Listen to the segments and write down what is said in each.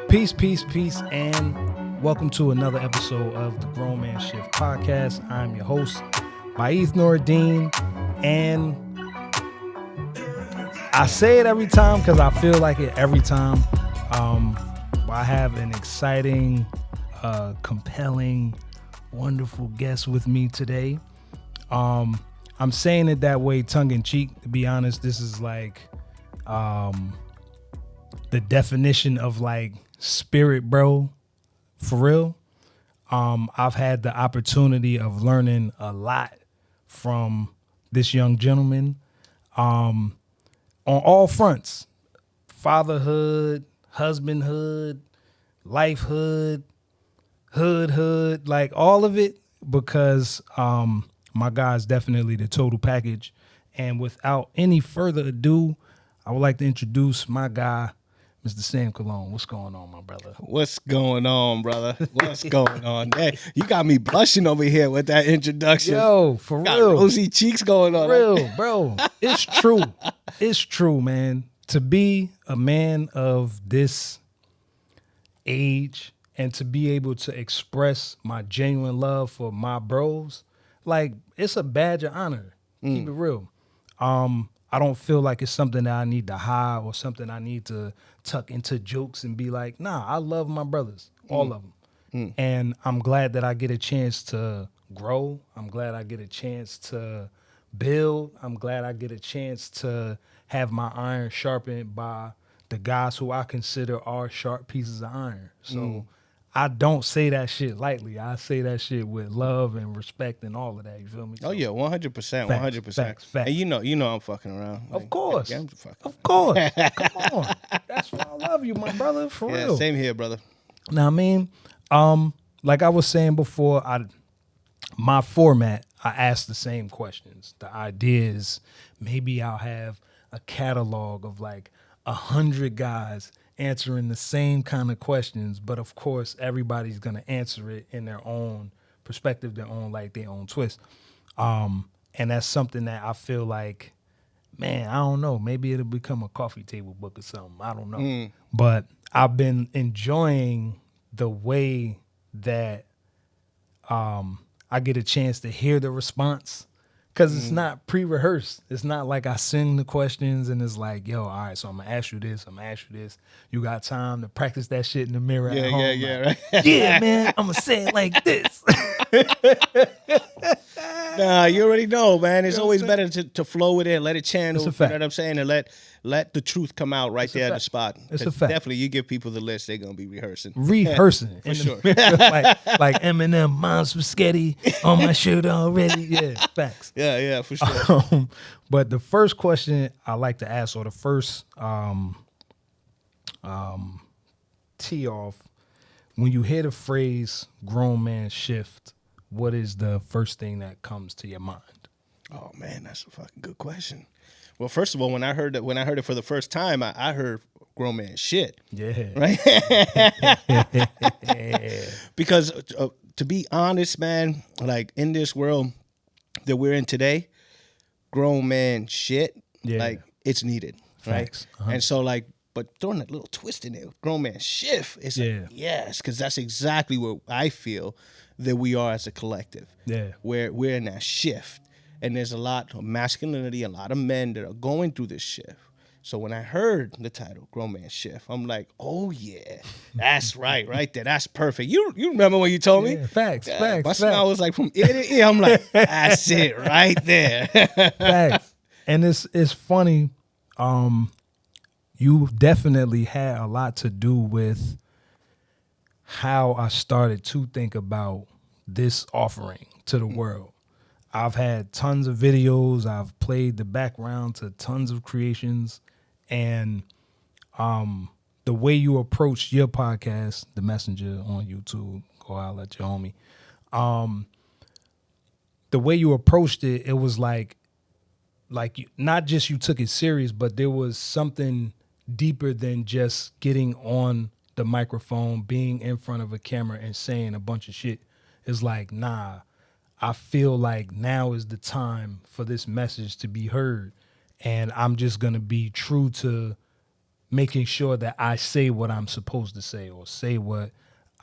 Peace, peace, peace, and welcome to another episode of the Grown Man Shift podcast. I'm your host, Maith Noureddin, and I say it every time because I feel like it every time. I have an exciting, compelling, wonderful guest with me today. I'm saying it that way tongue in cheek. To be honest, this is like the definition of like spirit bro, for real. I've had the opportunity of learning a lot from this young gentleman on all fronts: fatherhood, husbandhood, lifehood, hood, like all of it, because my guy's definitely the total package. And without any further ado, I would like to introduce my guy, Mr. Sam Cologne. What's going on, my brother? What's going on, brother? What's going on? Hey, you got me blushing over here with that introduction. Yo, for got real. Rosy cheeks going on. For real, bro. It's true. It's true, man. To be a man of this age and to be able to express my genuine love for my bros, like, it's a badge of honor. Keep it real. I don't feel like it's something that I need to hide or something I need to tuck into jokes and be like, nah, I love my brothers, all of them. And I'm glad that I get a chance to grow. I'm glad I get a chance to build. I'm glad I get a chance to have my iron sharpened by the guys who I consider are sharp pieces of iron. So I don't say that shit lightly. I say that shit with love and respect and all of that. You feel me? Oh yeah, 100%, 100%. Facts. And you know I'm fucking around. Of course. Yeah, I'm fucking. Of course. Come on. That's why I love you, my brother, for Yeah, real. same here, brother. Now, I mean, like I was saying before, my format, I ask the same questions. The idea is maybe I'll have a catalog of like 100 guys answering the same kind of questions, but of course, everybody's gonna answer it in their own perspective, their own twist. And that's something that I feel like, man, I don't know. Maybe it'll become a coffee table book or something. I don't know. But I've been enjoying the way that I get a chance to hear the response, because it's not pre-rehearsed. It's not like I sing the questions and it's like, yo, all right, so I'm going to ask you this, I'm going to ask you this. You got time to practice that shit in the mirror at home? Yeah, like, right. Yeah, man, I'm going to say it like this. Nah, you already know, man. It's always better to flow with it, let it channel. It's a You fact. know what I'm saying? And let the truth come out right there at the fact. spot. It's a 'Cause fact. Definitely, you give people the list, they're gonna be rehearsing. Rehearsing. For sure. like Eminem, mom's spaghetti on my shirt already. Yeah, facts. Yeah, for sure. But the first question I like to ask, or the first tee off, when you hear the phrase "grown man shift," what is the first thing that comes to your mind? Oh man, that's a fucking good question. Well, first of all, when I heard it for the first time, I heard grown man shit. Yeah, Right? Because to be honest, man, like in this world that we're in today, grown man shit, Yeah. like it's needed. Facts. Right? And so like, but throwing that little twist in there, grown man shift, it's Yeah. like, yes, because that's exactly what I feel that we are as a collective. Yeah. Where we're in that shift. And there's a lot of masculinity, a lot of men that are going through this shift. So when I heard the title, Grown Man Shift, I'm like, oh yeah, that's right there. That's perfect. You remember when you told me? Yeah, facts. My smile was like from ear to ear. I'm like, that's it right there. Facts. And it's funny. You definitely had a lot to do with how I started to think about this offering to the world. I've had tons of videos. I've played the background to tons of creations. And the way you approached your podcast, The Messenger on YouTube, go holler at your homie. The way you approached it, it was like not just you took it serious, but there was something deeper than just getting on the microphone, being in front of a camera and saying a bunch of shit. It's like, nah, I feel like now is the time for this message to be heard. And I'm just going to be true to making sure that I say what I'm supposed to say or say what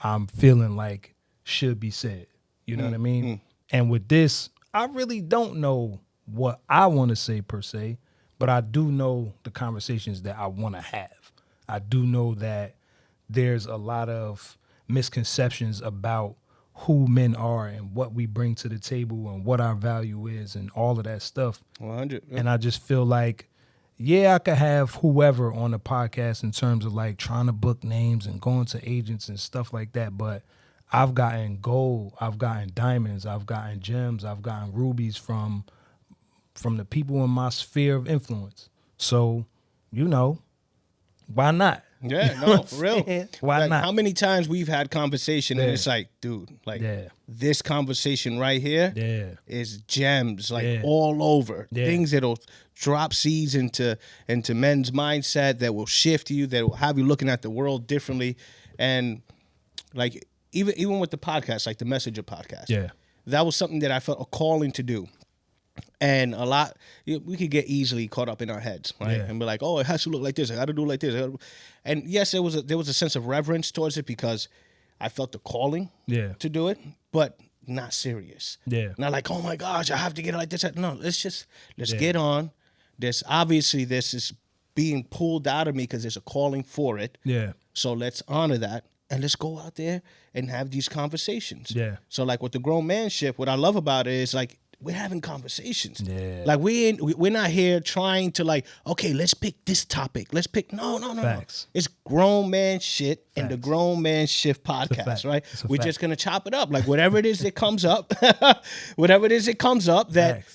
I'm feeling like should be said. You know what I mean? And with this, I really don't know what I want to say per se, but I do know the conversations that I want to have. I do know that there's a lot of misconceptions about who men are and what we bring to the table and what our value is and all of that stuff. 100. And I just feel like, yeah, I could have whoever on the podcast in terms of like trying to book names and going to agents and stuff like that. But I've gotten gold, I've gotten diamonds, I've gotten gems, I've gotten rubies from the people in my sphere of influence. So, you know, why not? Yeah, no, for real. Why like, not? How many times we've had conversation and it's like, dude, like this conversation right here is gems, like all over. Things that'll drop seeds into men's mindset that will shift you, that will have you looking at the world differently. And like even with the podcast, like the Messenger podcast, that was something that I felt a calling to do. And a lot, we could get easily caught up in our heads, right? And be like, oh, it has to look like this. I got to do it like this. And yes, there was a sense of reverence towards it because I felt the calling to do it, but not serious. Not like, oh my gosh, I have to get it like this. No, let's get on. This is being pulled out of me because there's a calling for it. So let's honor that. And let's go out there and have these conversations. So like with the grown man ship, what I love about it is like, we're having conversations. Like we're not here trying to like, okay, let's pick this topic. Let's pick no. It's grown man shit and the Grown Man Shift podcast, right? We're just gonna chop it up. Like whatever it is that comes up, that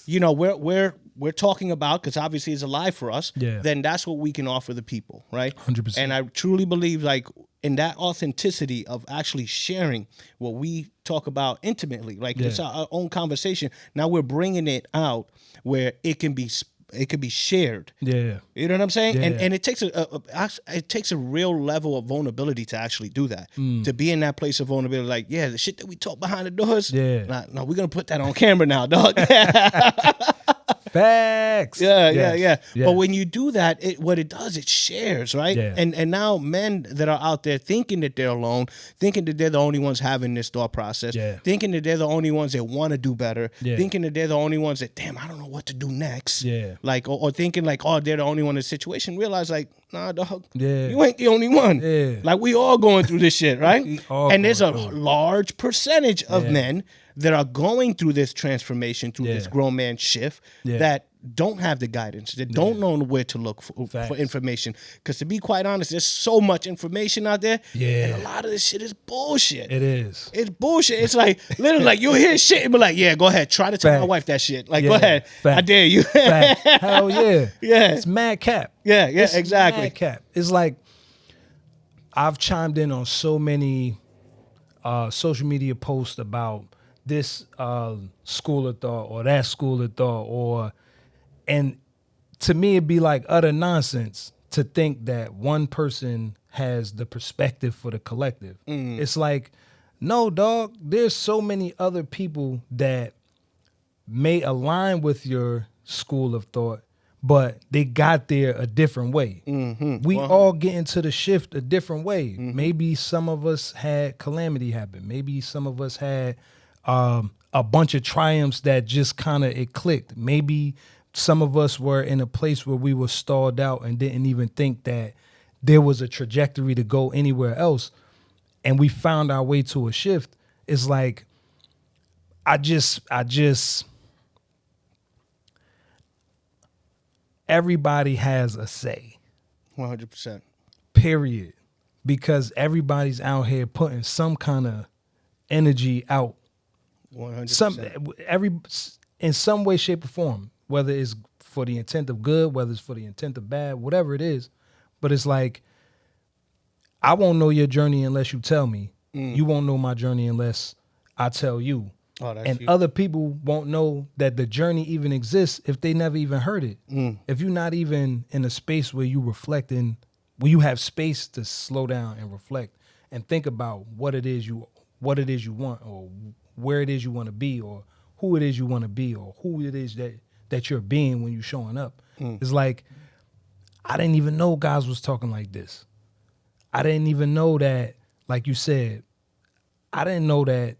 you know we're talking about, because obviously it's alive for us, then that's what we can offer the people, right? 100%. And I truly believe like in that authenticity of actually sharing what we talk about intimately, like it's our own conversation. Now we're bringing it out where it can be shared. You know what I'm saying? And it takes a real level of vulnerability to actually do that. To be in that place of vulnerability, like the shit that we talk behind the doors. No, we're gonna put that on camera now, dog. Facts. Yeah. But when you do that, what it does, it shares, right? And now men that are out there thinking that they're alone, thinking that they're the only ones having this thought process, thinking that they're the only ones that want to do better, thinking that they're the only ones that, damn, I don't know what to do next. Like, or thinking like, oh, they're the only one in the situation. Realize like, nah, dog, you ain't the only one. Like we all going through this shit, right? And there's a large percentage of men that are going through this transformation, through this grown man shift, that don't have the guidance, that don't know where to look for information. Because to be quite honest, there's so much information out there, and a lot of this shit is bullshit. It is. It's bullshit. It's like, literally, like, you'll hear shit and be like, yeah, go ahead, try to tell my wife that shit. Like, go ahead, I dare you. Hell yeah. It's mad cap. It's exactly. Mad cap. It's like, I've chimed in on so many social media posts about this school of thought or that school of thought, and to me it'd be like utter nonsense to think that one person has the perspective for the collective. It's like, no, dog, there's so many other people that may align with your school of thought, but they got there a different way. We all get into the shift a different way. Maybe some of us had calamity happen. Maybe some of us had a bunch of triumphs that just kind of it clicked. Maybe some of us were in a place where we were stalled out and didn't even think that there was a trajectory to go anywhere else, and we found our way to a shift. It's like, everybody has a say. 100%. Period. Because everybody's out here putting some kind of energy out. 100%. In some way, shape, or form, whether it's for the intent of good, whether it's for the intent of bad, whatever it is. But it's like, I won't know your journey unless you tell me. You won't know my journey unless I tell you. And other people won't know that the journey even exists if they never even heard it. If you're not even in a space where you reflecting, where you have space to slow down and reflect and think about what it is you want, or where it is you want to be, or who it is you want to be, or who it is that you're being when you're showing up. It's like, I didn't even know guys was talking like this. I didn't even know that, like you said, I didn't know that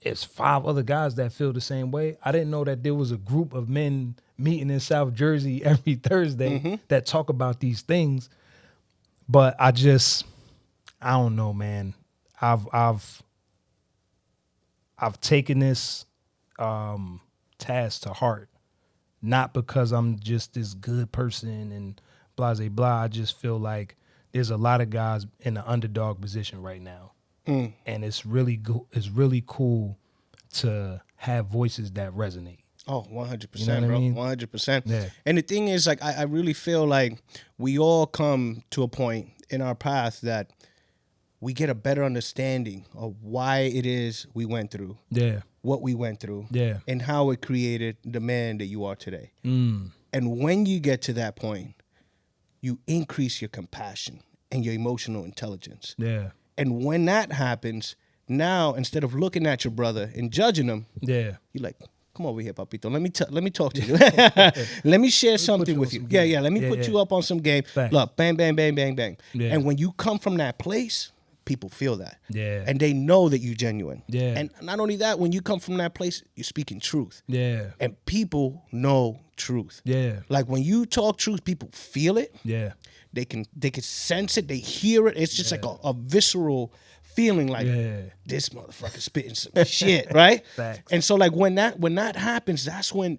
it's 5 other guys that feel the same way. I didn't know that there was a group of men meeting in South Jersey every Thursday that talk about these things. But I don't know, man. I've taken this task to heart, not because I'm just this good person and blah, blah, blah. I just feel like there's a lot of guys in the underdog position right now. And it's really cool to have voices that resonate. Oh, 100%, You know what I bro. mean? 100%. Yeah. And the thing is, like, I really feel like we all come to a point in our path that we get a better understanding of why it is we went through, Yeah. what we went through, Yeah. and how it created the man that you are today. Mm. And when you get to that point, you increase your compassion and your emotional intelligence. Yeah. And when that happens, now instead of looking at your brother and judging him, Yeah. you're like, come over here, papito. Let me talk to you. Let me share something you with on you. some Yeah, game. Let me Yeah, put yeah. you up on some game. Facts. Look, bang, bang, bang, bang, bang. Yeah. And when you come from that place, people feel that. Yeah. And they know that you're genuine. Yeah. And not only that, when you come from that place, you're speaking truth. Yeah. And people know truth. Yeah. Like when you talk truth, people feel it. Yeah. They can sense it. They hear it. It's just like a visceral feeling, like this motherfucker spitting some shit, right? Facts. And so like when that happens, that's when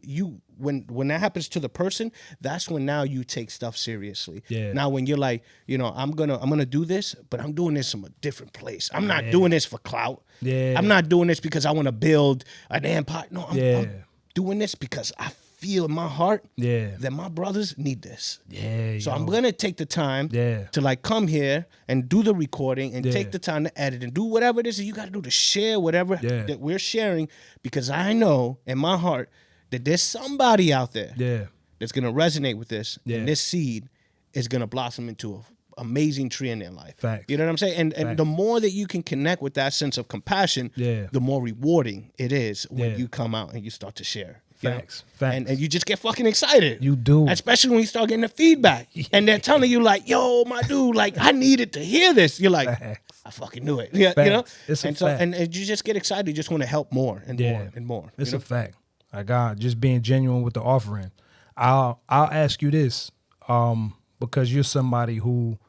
when that happens to the person, that's when now you take stuff seriously. Yeah. Now when you're like, I'm gonna do this, but I'm doing this from a different place. I'm not doing this for clout. Yeah. I'm not doing this because I want to build an empire. No, I'm Yeah. doing this because I feel in my heart Yeah. that my brothers need this. Yeah. So yo. I'm gonna take the time Yeah. to like come here and do the recording and Yeah. take the time to edit and do whatever it is that you gotta do to share whatever Yeah. that we're sharing, because I know in my heart that there's somebody out there Yeah. that's gonna resonate with this, Yeah. and this seed is gonna blossom into an amazing tree in their life. Facts. You know what I'm saying? And Facts. the more that you can connect with that sense of compassion, Yeah. the more rewarding it is when Yeah. you come out and you start to share. You know? Facts. Facts. And you just get fucking excited. You do. Especially when you start getting the feedback. And they're telling you like, yo, my dude, like I needed to hear this. You're like, Facts. I fucking knew it. Yeah, you know? Facts. It's a and so fact. and you just get excited. You just want to help more and more and more. It's you a fact. Like God, just being genuine with the offering. I'll ask you this, because you're somebody who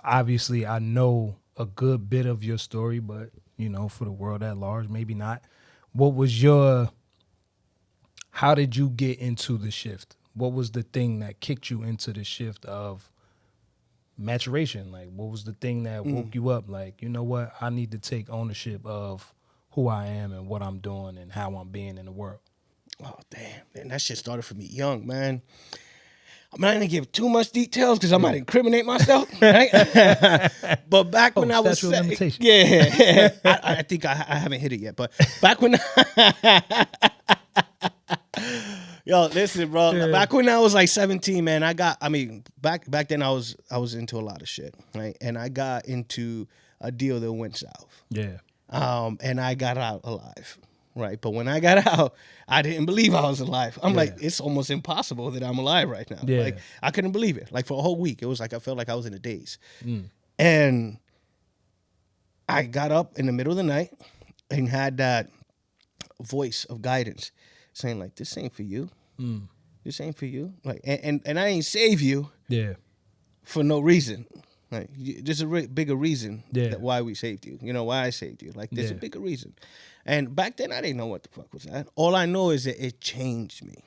obviously I know a good bit of your story, but for the world at large, maybe not. How did you get into the shift? What was the thing that kicked you into the shift of maturation? Like, what was the thing that woke you up? Like, you know what? I need to take ownership of who I am and what I'm doing and how I'm being in the world. Oh, damn. Man, that shit started for me young, man. I'm not going to give too much details because I might incriminate myself, right? But back when I was... statute of limitations. Yeah. I think I haven't hit it yet, but back when... Yo, listen, bro. Yeah. Back when I was like 17, man, back then I was into a lot of shit, right? And I got into a deal that went south. Yeah. And I got out alive, right? But when I got out, I didn't believe I was alive. I'm like, it's almost impossible that I'm alive right now. Yeah. Like, I couldn't believe it. Like, for a whole week, it was like I felt like I was in a daze. And I got up in the middle of the night and had that voice of guidance saying, like, this ain't for you. This ain't for you. Like, and I ain't save you Yeah. for no reason. Like, there's a bigger reason Yeah. why we saved you. You know, why I saved you. Like, there's a Yeah. bigger reason. And back then, I didn't know what the fuck was that. All I know is that it changed me.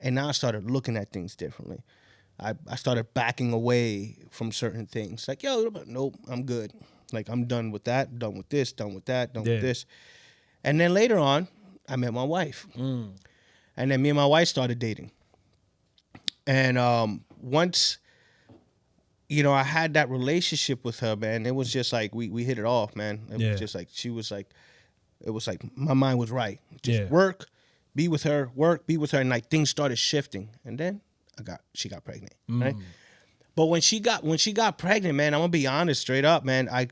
And now I started looking at things differently. I started backing away from certain things. Like, yo, nope, I'm good. Like, I'm done with that, done with this, done with that, done with this. And then later on, I met my wife. And then me and my wife started dating. And once, I had that relationship with her, man, it was just like we hit it off, man. It was just like it was like my mind was right. Just work, be with her, and like things started shifting. And then she got pregnant, right? But when she got pregnant, man, I'm gonna be honest, straight up, man. I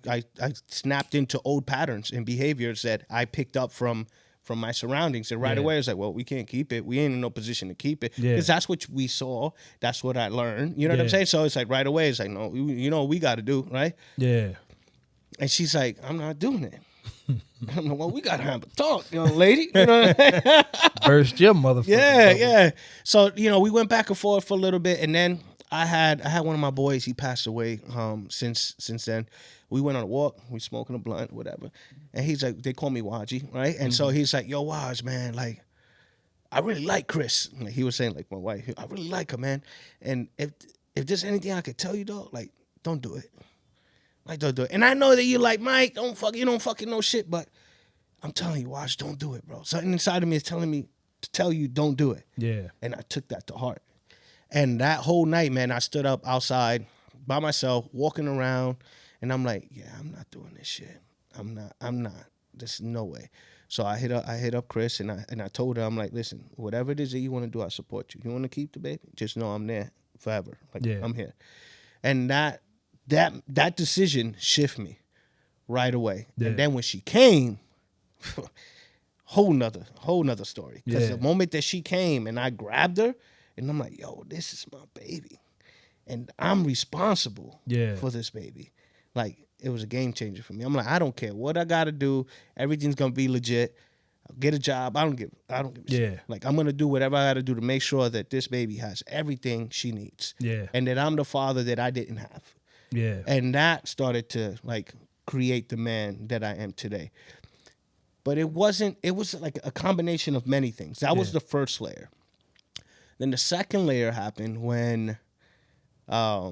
snapped into old patterns and behaviors that I picked up from from my surroundings. And right Yeah. away, I was like, well, we can't keep it. We ain't in no position to keep it. Yeah. Because that's what we saw. That's what I learned. You know what I'm Yeah. saying? So it's like right away, it's like, no, you know what we got to do, right? Yeah. And she's like, I'm not doing it. I'm like, well, we got to have a talk, young lady. You know what I mean? Burst your motherfucker. Yeah, yeah. So, you know, we went back and forth for a little bit, and then I had one of my boys, he passed away since then. We went on a walk, we smoking a blunt, whatever. And he's like, they call me Waji, right? And so he's like, yo, Waj, man, like, I really like Chris. Like, he was saying, like, my wife, I really like her, man. And if there's anything I could tell you, dog, like, don't do it. Like, don't do it. And I know that you like, Mike, you don't fucking know shit, but I'm telling you, Waj, don't do it, bro. Something inside of me is telling me to tell you, don't do it. Yeah. And I took that to heart. And that whole night, man, I stood up outside by myself, walking around, and I'm like, yeah, I'm not doing this shit. I'm not. There's no way. So I hit up Chris, and I told her, I'm like, listen, whatever it is that you want to do, I support you. You want to keep the baby? Just know I'm there forever. Like, Yeah. I'm here. And that decision shifted me right away. Yeah. And then when she came, whole nother story. Because Yeah. the moment that she came and I grabbed her, and I'm like, yo, this is my baby. And I'm responsible Yeah. for this baby. Like, it was a game changer for me. I'm like, I don't care what I gotta do. Everything's gonna be legit. I'll get a job. I don't give a Yeah. shit. Like, I'm gonna do whatever I gotta do to make sure that this baby has everything she needs. Yeah. And that I'm the father that I didn't have. Yeah. And that started to, like, create the man that I am today. But it was like a combination of many things. That was Yeah. the first layer. Then the second layer happened when I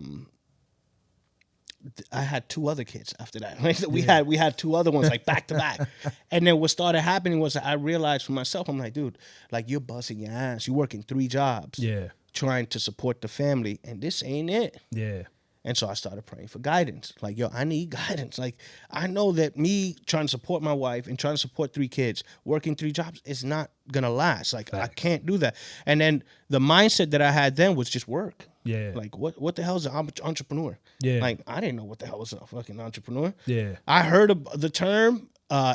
had two other kids after that. Right? We had two other ones, like, back to back. And then what started happening was I realized for myself, I'm like, dude, like, you're busting your ass. You're working 3 jobs. Yeah. Trying to support the family, and this ain't it. Yeah. And so I started praying for guidance. Like, yo, I need guidance. Like, I know that me trying to support my wife and trying to support 3 kids, working 3 jobs is not going to last. Like, I can't do that. And then the mindset that I had then was just work. Yeah. Like, what the hell is an entrepreneur? Yeah. Like, I didn't know what the hell was a fucking entrepreneur. Yeah. I heard of the term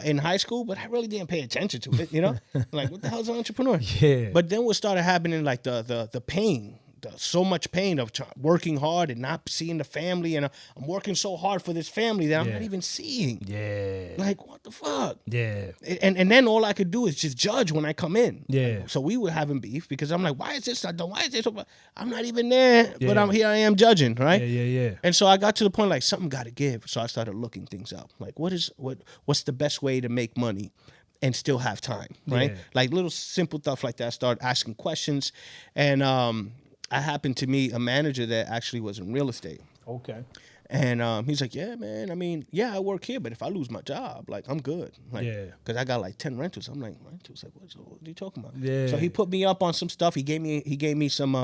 in high school, but I really didn't pay attention to it, you know? Like, what the hell is an entrepreneur? Yeah. But then what started happening, like, the pain, so much pain of working hard and not seeing the family, and I'm working so hard for this family that I'm Yeah. not even seeing. Yeah. Like, what the fuck? Yeah. And then all I could do is just judge when I come in. Yeah. So we were having beef because I'm like, why is this not done? Why is this? I'm not even there, but Yeah. I'm here. I am judging, right? Yeah. Yeah. And so I got to the point, like, something got to give. So I started looking things up. Like, what's the best way to make money and still have time, right? Yeah. Like, little simple stuff like that. I started asking questions. And I happened to meet a manager that actually was in real estate. Okay. And he's like, yeah, man, I mean, yeah, I work here, but if I lose my job, like, I'm good. Like, Yeah. because I got like 10 rentals. I'm like, rentals? Like, what are you talking about? Yeah. So he put me up on some stuff. He gave me some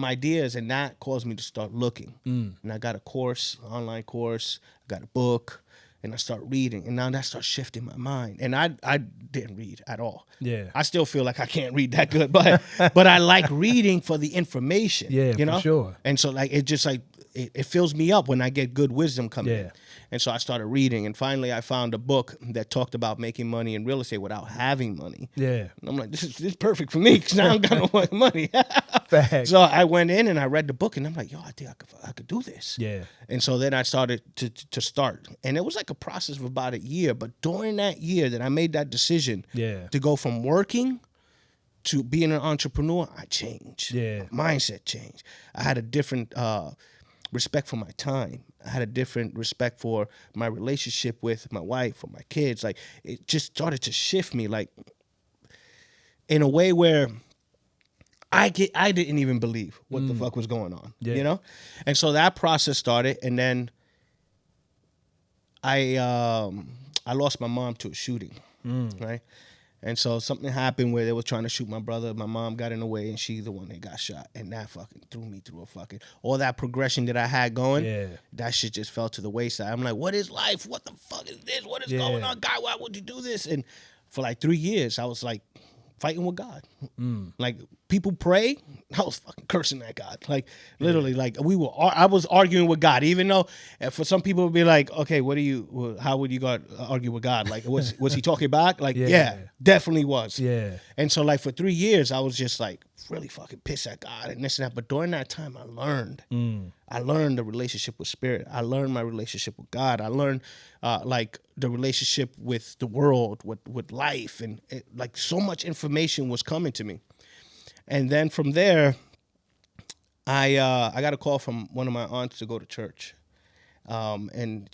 ideas, and that caused me to start looking. And I got a course, online course. I got a book, and I start reading. And now that starts shifting my mind. And I didn't read at all. Yeah. I still feel like I can't read that good, but I like reading for the information. Yeah, you know? for sure. And so, like, it just like it fills me up when I get good wisdom coming in. Yeah. And so I started reading, and finally I found a book that talked about making money in real estate without having money. Yeah. And I'm like, this is perfect for me because now I'm gonna want money. Facts. So I went in and I read the book, and I'm like, yo, I think I could do this. Yeah. And so then I started to start, and it was like a process of about a year. But during that year that I made that decision, Yeah. to go from working to being an entrepreneur, I changed. Yeah. My mindset changed. I had a different respect for my time. I had a different respect for my relationship with my wife or my kids. Like, it just started to shift me, like, in a way where I didn't even believe what the fuck was going on. Yeah. You know? And so that process started, and then I lost my mom to a shooting. Right? And so something happened where they were trying to shoot my brother. My mom got in the way, and she's the one that got shot. And that fucking threw me through a fucking... All that progression that I had going, Yeah. that shit just fell to the wayside. I'm like, what is life? What the fuck is this? What is Yeah. going on? God, why would you do this? And for like 3 years, I was like fighting with God. Like people pray, I was fucking cursing that God. Like literally, like I was arguing with God. Even though for some people it would be like, okay, how would you go argue with God? Like was he talking back? Like yeah, definitely was. Yeah. And so like for 3 years I was just like really fucking pissed at God and this and that. But during that time I learned. I learned the relationship with spirit. I learned my relationship with God. I learned like the relationship with the world, with life, and like so much information was coming to me. And then from there, I got a call from one of my aunts to go to church, and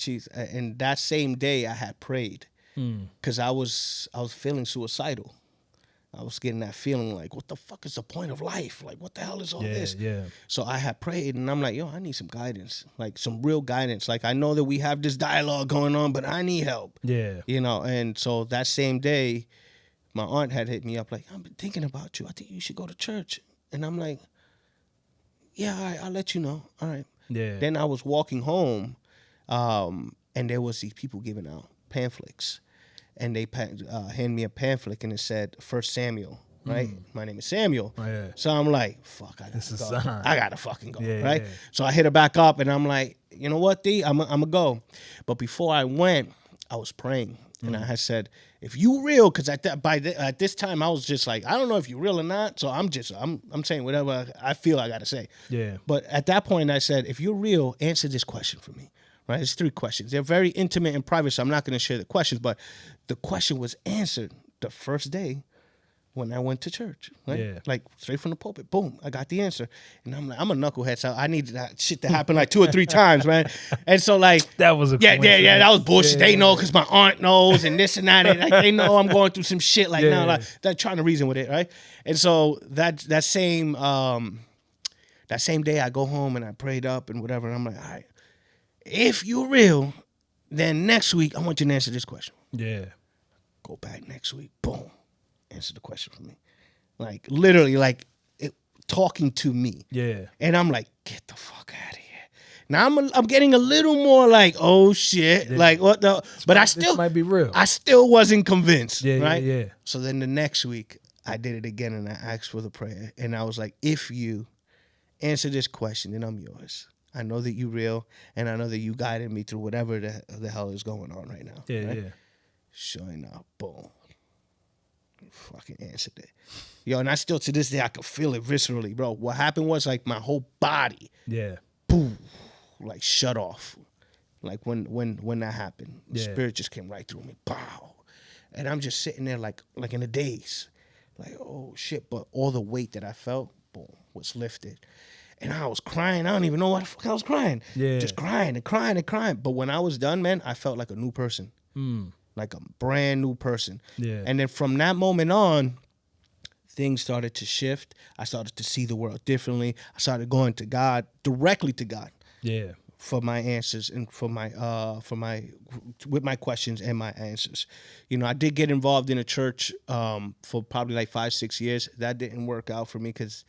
that same day I had prayed because I was feeling suicidal. I was getting that feeling like, what the fuck is the point of life? Like, what the hell is all this? Yeah. So I had prayed, and I'm like, yo, I need some guidance, like some real guidance. Like, I know that we have this dialogue going on, but I need help. Yeah. You know, and so that same day, my aunt had hit me up like, I've been thinking about you. I think you should go to church. And I'm like, yeah, all right, I'll let you know. All right. Yeah. Then I was walking home, and there was these people giving out pamphlets. And they handed me a pamphlet, and it said 1 Samuel, right? My name is Samuel. Oh, yeah. So I'm like, fuck, I This gotta is go. a sign. I gotta fucking go, Yeah, right? yeah. So I hit her back up, and I'm like, you know what, D? I'm gonna go. But before I went, I was praying, and I had said, if you real, because at this time I was just like, I don't know if you real or not. So I'm saying whatever I feel I gotta say. Yeah. But at that point, I said, if you're real, answer this question for me. Right? It's 3 questions. They're very intimate and private, so I'm not going to share the questions. But the question was answered the first day when I went to church. Right? Yeah. Like straight from the pulpit. Boom. I got the answer. And I'm like, I'm a knucklehead, so I need that shit to happen like 2 or 3 times, man. And so like That was a yeah, that was bullshit. Yeah. They know because my aunt knows and this and that. And like they know I'm going through some shit like Yeah. now. Like they're trying to reason with it, right? And so that same day I go home and I prayed up and whatever. And I'm like, all right. If you're real, then next week I want you to answer this question. Yeah. Go back next week, boom, answer the question for me. Like literally, like talking to me. Yeah. And I'm like, get the fuck out of here. Now I'm getting a little more like, oh shit, like what the? But I still This might be real. I still wasn't convinced. Yeah, right? yeah. So then the next week I did it again and I asked for the prayer and I was like, if you answer this question, then I'm yours. I know that you real, and I know that you guided me through whatever the hell is going on right now. Yeah, right? yeah. Sure enough, boom. Fucking answered it. Yo, and I still, to this day, I can feel it viscerally, bro. What happened was, like, my whole body, Yeah. boom, like, shut off. Like, when that happened, the Yeah. spirit just came right through me. Pow. And I'm just sitting there, like in a daze. Like, oh, shit. But all the weight that I felt, boom, was lifted. And I was crying. I don't even know why the fuck I was crying. Yeah. Just crying and crying and crying. But when I was done, man, I felt like a new person. Like a brand new person. Yeah. And then from that moment on, things started to shift. I started to see the world differently. I started going to God, directly to God, Yeah. for my answers and with my questions and my answers. You know, I did get involved in a church for probably like 5-6 years. That didn't work out for me because,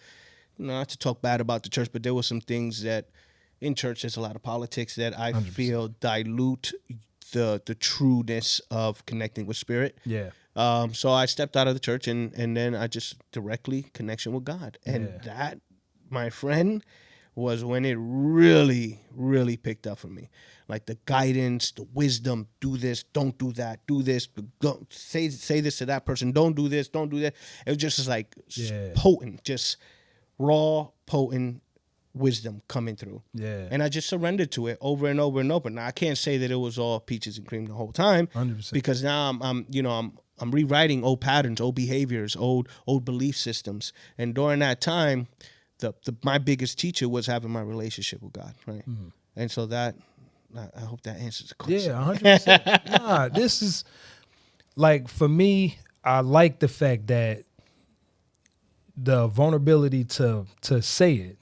you know, not to talk bad about the church, but there were some things that in church there's a lot of politics that I 100%. feel dilute the trueness of connecting with spirit. Yeah. So I stepped out of the church and then I just directly connection with God. And Yeah. that, my friend, was when it really, really picked up for me. Like the guidance, the wisdom, do this, don't do that, do this, go, say this to that person, don't do this, don't do that. It was just like Yeah. potent, just raw, potent wisdom coming through. Yeah. And I just surrendered to it over and over and over. Now I can't say that it was all peaches and cream the whole time, 100%. because now I'm rewriting old patterns, old behaviors, old belief systems. And during that time, my biggest teacher was having my relationship with God, right? And so that, I hope that answers the question. Yeah, 100%. Nah, this is like, for me, I like the fact that the vulnerability to say it,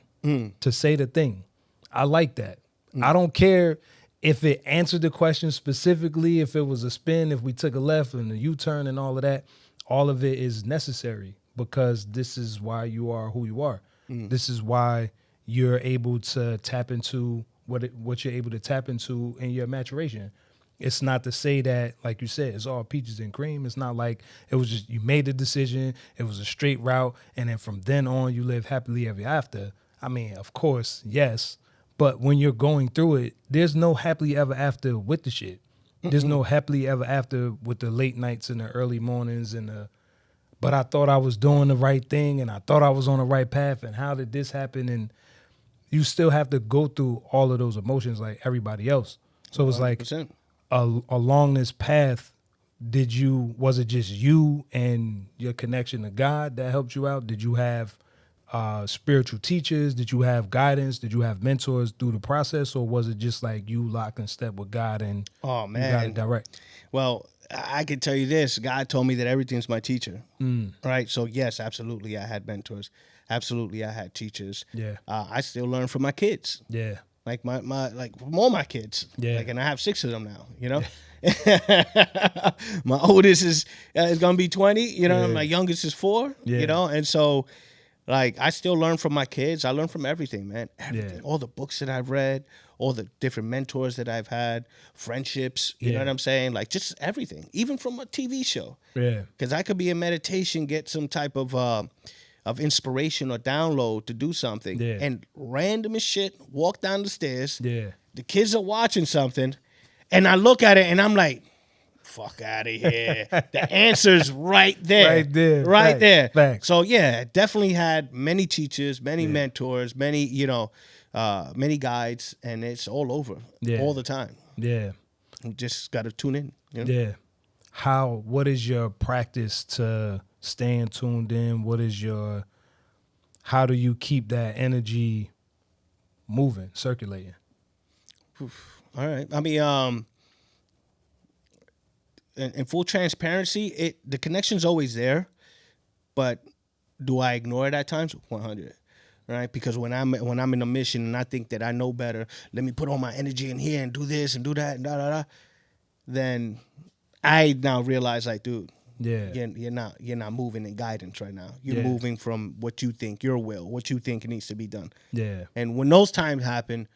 to say the thing. I like that. I don't care if it answered the question specifically, if it was a spin, if we took a left and a U-turn and all of that. All of it is necessary because this is why you are who you are. This is why you're able to tap into what you're able to tap into in your maturation. It's not to say that, like you said, it's all peaches and cream. It's not like it was just you made the decision, it was a straight route, and then from then on you live happily ever after. I mean, of course, yes, but when you're going through it, there's no happily ever after with the shit. There's no happily ever after with the late nights and the early mornings and the. But I thought I was doing the right thing, and I thought I was on the right path, and how did this happen? And you still have to go through all of those emotions like everybody else. So it's like 100%. along this path, was it just you and your connection to God that helped you out? Did you have spiritual teachers? Did you have guidance? Did you have mentors through the process? Or was it just like you locked in step with God and Oh you got man. it direct? Well, I can tell you this. God told me that everything's my teacher. Mm. Right? So yes, absolutely I had mentors. Absolutely I had teachers. Yeah. I still learn from my kids. Yeah. Like my like from all my kids. Yeah. Like, and I have 6 of them now, you know? My oldest is gonna be 20, you know, Yeah. my youngest is 4, Yeah. you know, and so like I still learn from my kids. I learn from everything, man. Everything. Yeah. All the books that I've read, all the different mentors that I've had, friendships, you know Yeah. what I'm saying? Like just everything, even from a TV show. Yeah. Because I could be in meditation, get some type of inspiration or download to do something, Yeah. and random as shit, walk down the stairs. Yeah. The kids are watching something, and I look at it and I'm like, fuck out of here. The answer's right there. Right there. Right Facts. there. Facts. So yeah, definitely had many teachers, many mentors, many, many guides, and it's all over. Yeah. All the time. Yeah. You just gotta tune in. You know? Yeah. What is your practice to staying tuned in? How do you keep that energy moving, circulating? All right. I mean, in full transparency, the connection's always there, but do I ignore it at times? 100. Right? Because when I'm in a mission and I think that I know better, let me put all my energy in here and do this and do that and da da da. Then I now realize, like, dude, Yeah. you're not moving in guidance right now. You're Yeah. moving from what you think, your will, what you think needs to be done. Yeah. And when those times happen,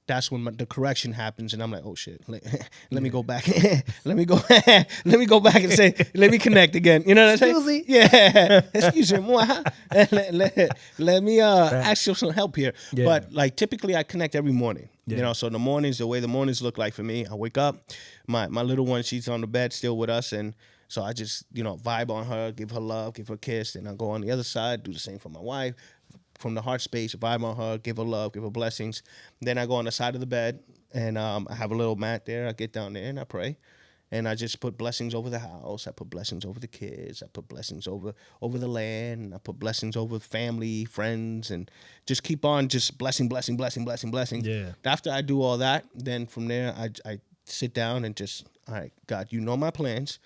that's when the correction happens, and I'm like, oh shit, let me go back, let me go back and say, let me connect again. You know what I'm saying? Excuse me? Yeah, excuse me, moi. let me ask you some help here. Yeah. But like typically, I connect every morning. Yeah. You know, so the mornings, the way the mornings look like for me, I wake up, my little one, she's on the bed still with us, and so I just vibe on her, give her love, give her a kiss, and I go on the other side, do the same for my wife. From the heart space, vibe on her, give her love, give her blessings. Then I go on the side of the bed, and I have a little mat there. I get down there and I pray, and I just put blessings over the house. I put blessings over the kids. I put blessings over the land. And I put blessings over family, friends, and just keep on just blessing. Yeah. After I do all that, then from there I sit down and just, all right, God, you know my plans.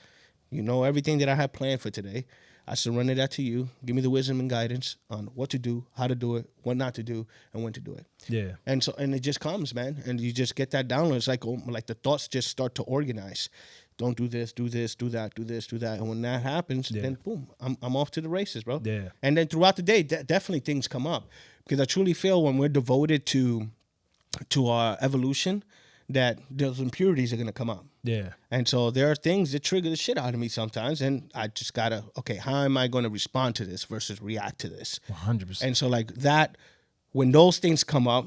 You know everything that I have planned for today. I surrender that to you. Give me the wisdom and guidance on what to do, how to do it, what not to do, and when to do it. Yeah. And it just comes, man. And you just get that download. It's like the thoughts just start to organize. Don't do this, do this, do that, do this, do that. And when that happens, then boom, I'm off to the races, bro. Yeah. And then throughout the day, definitely things come up. Because I truly feel when we're devoted to our evolution, that those impurities are going to come up. Yeah. And so there are things that trigger the shit out of me sometimes. And I just got to, okay, how am I going to respond to this versus react to this? 100%. And so like that, when those things come up,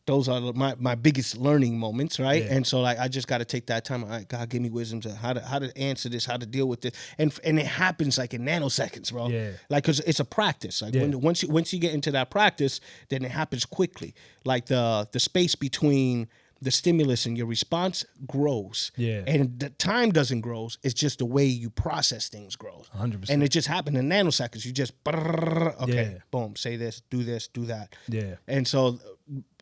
those are my biggest learning moments, right? Yeah. And so like I just got to take that time. All right, God, give me wisdom to how to answer this, how to deal with this, and it happens like in nanoseconds, bro. Yeah. Like because it's a practice. Like Yeah. once you get into that practice, then it happens quickly. Like the space between the stimulus and your response grows. Yeah. And the time doesn't grow. It's just the way you process things grows. 100%. And it just happened in nanoseconds. You just okay, Yeah. boom, say this, do that. Yeah. And so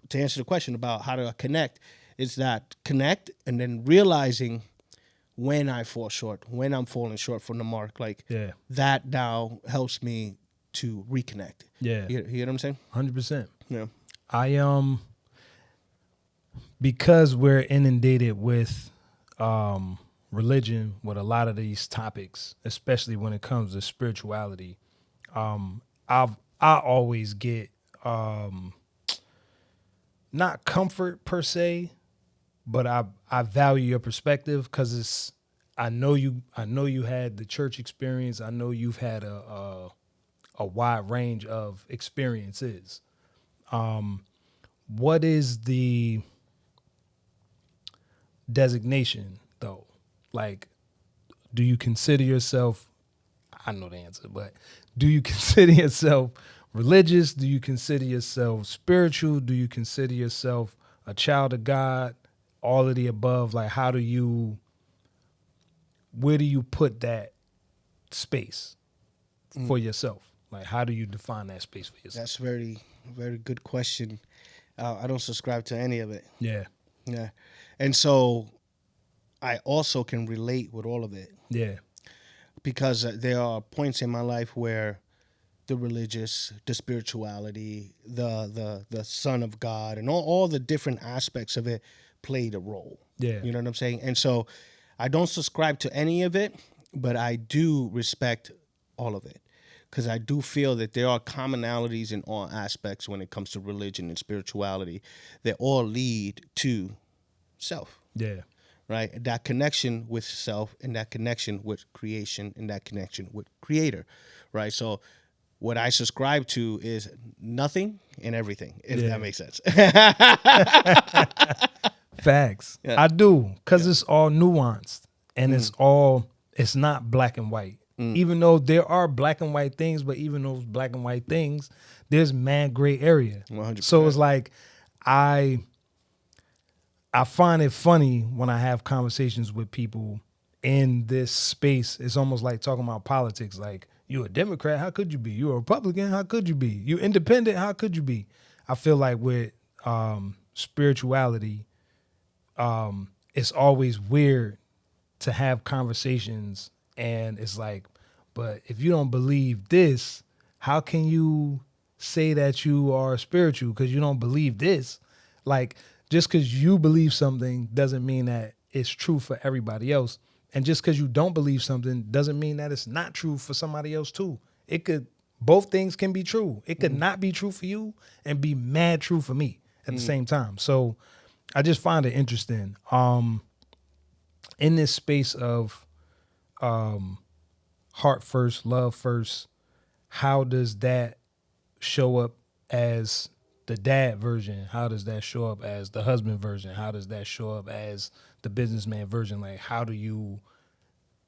to answer the question about how to connect, is that connect and then realizing when I fall short, when I'm falling short from the mark, like Yeah. that now helps me to reconnect. Yeah. You hear what I'm saying? 100%. Yeah. I because we're inundated with religion, with a lot of these topics, especially when it comes to spirituality, I always get not comfort per se, but I value your perspective because I know you had the church experience. I know you've had a wide range of experiences. What is the designation though? Like, do you consider yourself, I know the answer, but do you consider yourself religious? Do you consider yourself spiritual? Do you consider yourself a child of God? All of the above. Like, where do you put that space for yourself? Like, how do you define that space for yourself? That's very, very good question. I don't subscribe to any of it. Yeah. Yeah. And so I also can relate with all of it Yeah. because there are points in my life where the religious, the spirituality, the Son of God, and all the different aspects of it played a role. Yeah. You know what I'm saying? And so I don't subscribe to any of it, but I do respect all of it because I do feel that there are commonalities in all aspects when it comes to religion and spirituality that all lead to self. Yeah. Right? That connection with self and that connection with creation and that connection with creator. Right? So what I subscribe to is nothing and everything, if Yeah. that makes sense. Facts. Yeah. I do, because it's all nuanced and it's not black and white. Even though there are black and white things, but even those black and white things, there's mad gray area. 100%. So it's like I find it funny when I have conversations with people in this space. It's almost like talking about politics. Like, you a Democrat, how could you be? You a Republican, how could you be? You independent, how could you be? I feel like with spirituality, it's always weird to have conversations and it's like, but if you don't believe this, how can you say that you are spiritual because you don't believe this? Like, just because you believe something doesn't mean that it's true for everybody else. And just because you don't believe something doesn't mean that it's not true for somebody else too. Both things can be true. It could not be true for you and be mad true for me at the same time. So I just find it interesting. In this space of heart first, love first, how does that show up as the dad version? How does that show up as the husband version? How does that show up as the businessman version? Like, how do you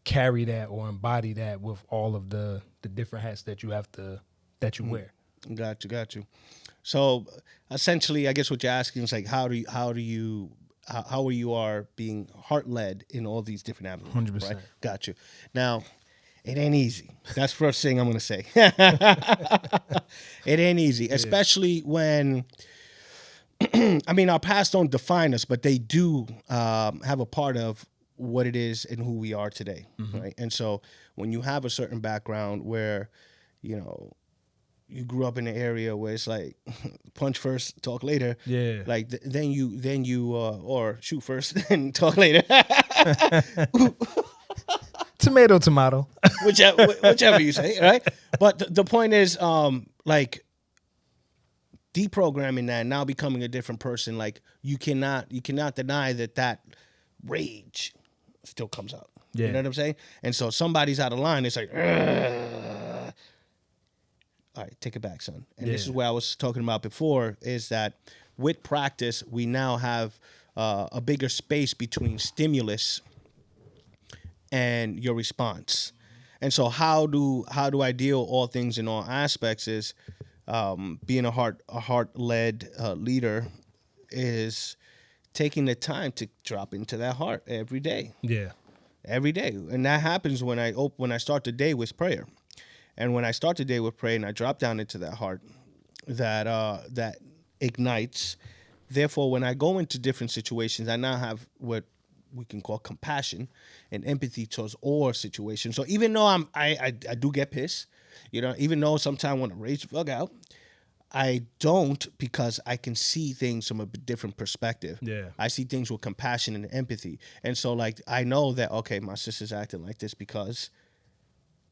carry that or embody that with all of the different hats that you wear? Got you. So essentially, I guess what you're asking is like, how you are being heart led in all these different avenues. 100%. Right? Got you. Now, it ain't easy. That's the first thing I'm gonna say. It ain't easy, especially when. I mean, our past don't define us, but they do have a part of what it is and who we are today, right? And so, when you have a certain background where, you grew up in an area where it's like punch first, talk later. Yeah. Like then you or shoot first and talk later. Tomato. whichever you say, right? But the point is, like deprogramming that, now becoming a different person. Like you cannot deny that rage still comes out. Yeah. You know what I'm saying? And so somebody's out of line. It's like, "Ugh." All right, take it back, son. And this is what I was talking about before, is that with practice, we now have a bigger space between stimulus and your response. And so how do I deal all things in all aspects is being a heart-led leader is taking the time to drop into that heart every day. Yeah. Every day. And that happens when I start the day with prayer. And when I start the day with prayer and I drop down into that heart, that ignites. Therefore, when I go into different situations, I now have what we can call compassion and empathy towards all situations. So even though I do get pissed, even though sometimes I want to rage the fuck out, I don't, because I can see things from a different perspective. Yeah. I see things with compassion and empathy. And so like I know that, okay, my sister's acting like this because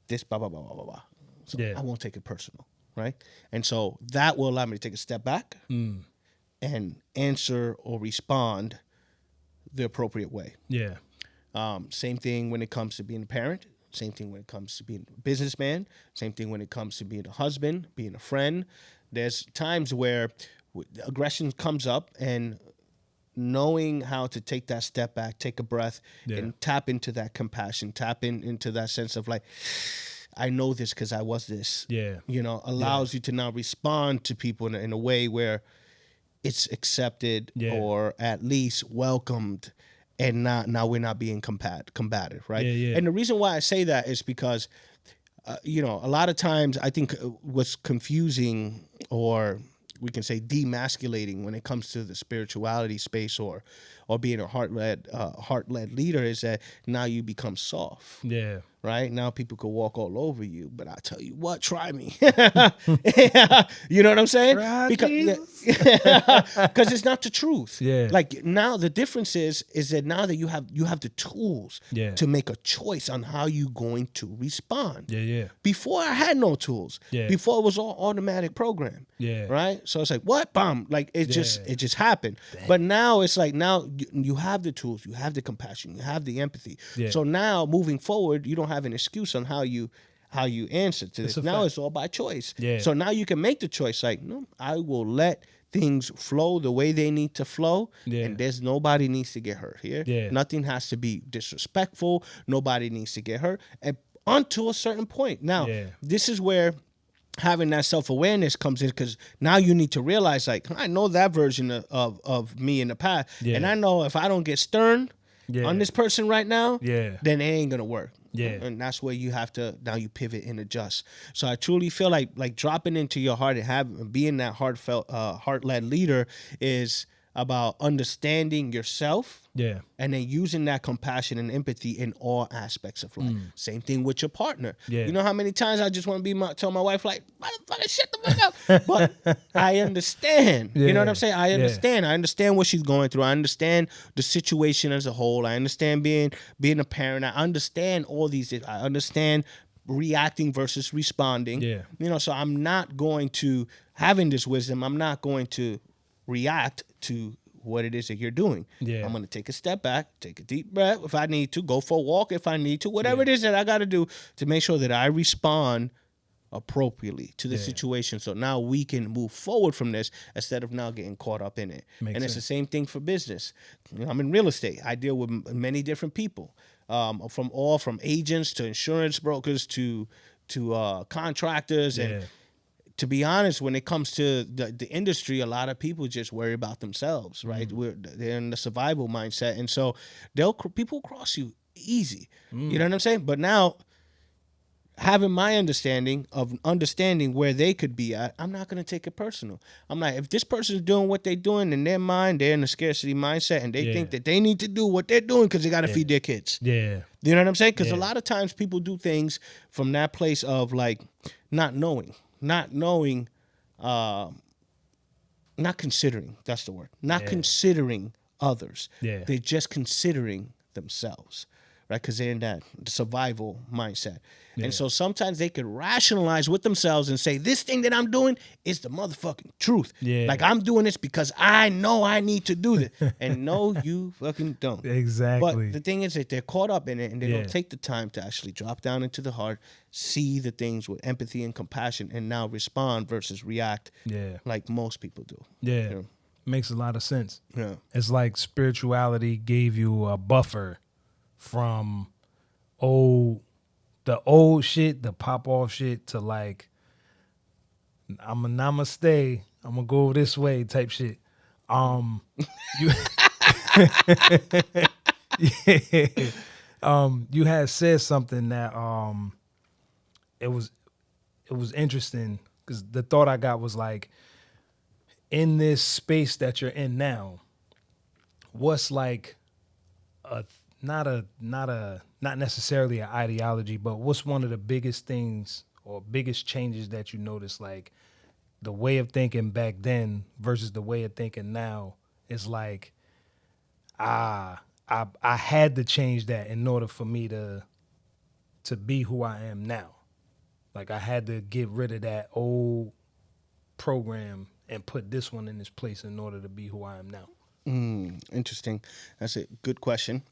this blah blah blah blah blah blah. So Yeah. I won't take it personal, right? And so that will allow me to take a step back and answer or respond the appropriate way. Yeah. Same thing when it comes to being a parent. Same thing when it comes to being a businessman. Same thing when it comes to being a husband, being a friend. There's times where aggression comes up, and knowing how to take that step back, take a breath, and tap into that compassion, tap into that sense of like, I know this because I was this. Yeah. Allows you to now respond to people in a way where it's accepted or at least welcomed, and now we're not being combative, right? Yeah. And the reason why I say that is because, a lot of times I think what's confusing, or we can say demasculating, when it comes to the spirituality space or being a heart-led leader, is that now you become soft. Yeah. Right? Now people could walk all over you, but I tell you what, try me. You know what I'm saying? Try because it's not the truth. Yeah. Like, now the difference is that now that you have the tools to make a choice on how you going to respond. Yeah. Before, I had no tools. Yeah. Before, it was all automatic program. Yeah. Right? So it's like, what? Bam. Like, it just happened. Dang. But now it's like, now you have the tools, you have the compassion, you have the empathy. Yeah. So now, moving forward, you don't have an excuse on how you answer to this. Now it's all by choice. Yeah. So now you can make the choice, like, no, I will let things flow the way they need to flow, and there's nobody needs to get hurt here. Yeah. Nothing has to be disrespectful. Nobody needs to get hurt. And until a certain point. Now, this is where having that self-awareness comes in, because now you need to realize, like, I know that version of me in the past, and I know if I don't get stern on this person right now, then it ain't gonna work. And that's where you have to, now you pivot and adjust. So I truly feel like dropping into your heart and being that heartfelt, heart-led leader is about understanding yourself. And then using that compassion and empathy in all aspects of life. Same thing with your partner. You know how many times I just want to tell my wife, like, motherfucker, shut the fuck up. But I understand. You know what I'm saying? I understand. I understand what she's going through. I understand the situation as a whole. I understand being a parent. I understand all these. I understand reacting versus responding. So I'm not going to, having this wisdom, I'm not going to react to what it is that you're doing. I'm going to take a step back, take a deep breath if I need to, go for a walk if I need to, whatever it is that I got to do to make sure that I respond appropriately to the situation. So now we can move forward from this instead of now getting caught up in it. It's the same thing for business. I'm in real estate. I deal with many different people, from agents to insurance brokers to contractors. And to be honest, when it comes to the industry, a lot of people just worry about themselves, right? They're in the survival mindset. And so people cross you easy. You know what I'm saying? But now, having my understanding where they could be at, I'm not going to take it personal. I'm like, if this person's doing what they're doing in their mind, they're in a scarcity mindset, and they think that they need to do what they're doing because they got to feed their kids. You know what I'm saying? Because a lot of times people do things from that place of, like, not knowing, not considering. That's the word. Not considering others. They're just considering themselves, right? Because they're in that survival mindset. And so sometimes they could rationalize with themselves and say, this thing that I'm doing is the motherfucking truth. Like, I'm doing this because I know I need to do this. And no, you fucking don't. Exactly. But the thing is that they're caught up in it, and they don't take the time to actually drop down into the heart, see the things with empathy and compassion, and now respond versus react like most people do. You know? Makes a lot of sense. It's like spirituality gave you a buffer from the old shit, the pop off shit, to like, I'm a namaste, I'm gonna go this way type shit. You you had said something that it was interesting, because the thought I got was like, in this space that you're in now, what's like not necessarily an ideology, but what's one of the biggest things or biggest changes that you notice, like the way of thinking back then versus the way of thinking now? Is like, I had to change that in order for me to be who I am now. Like, I had to get rid of that old program and put this one in its place in order to be who I am now. Interesting. That's a good question.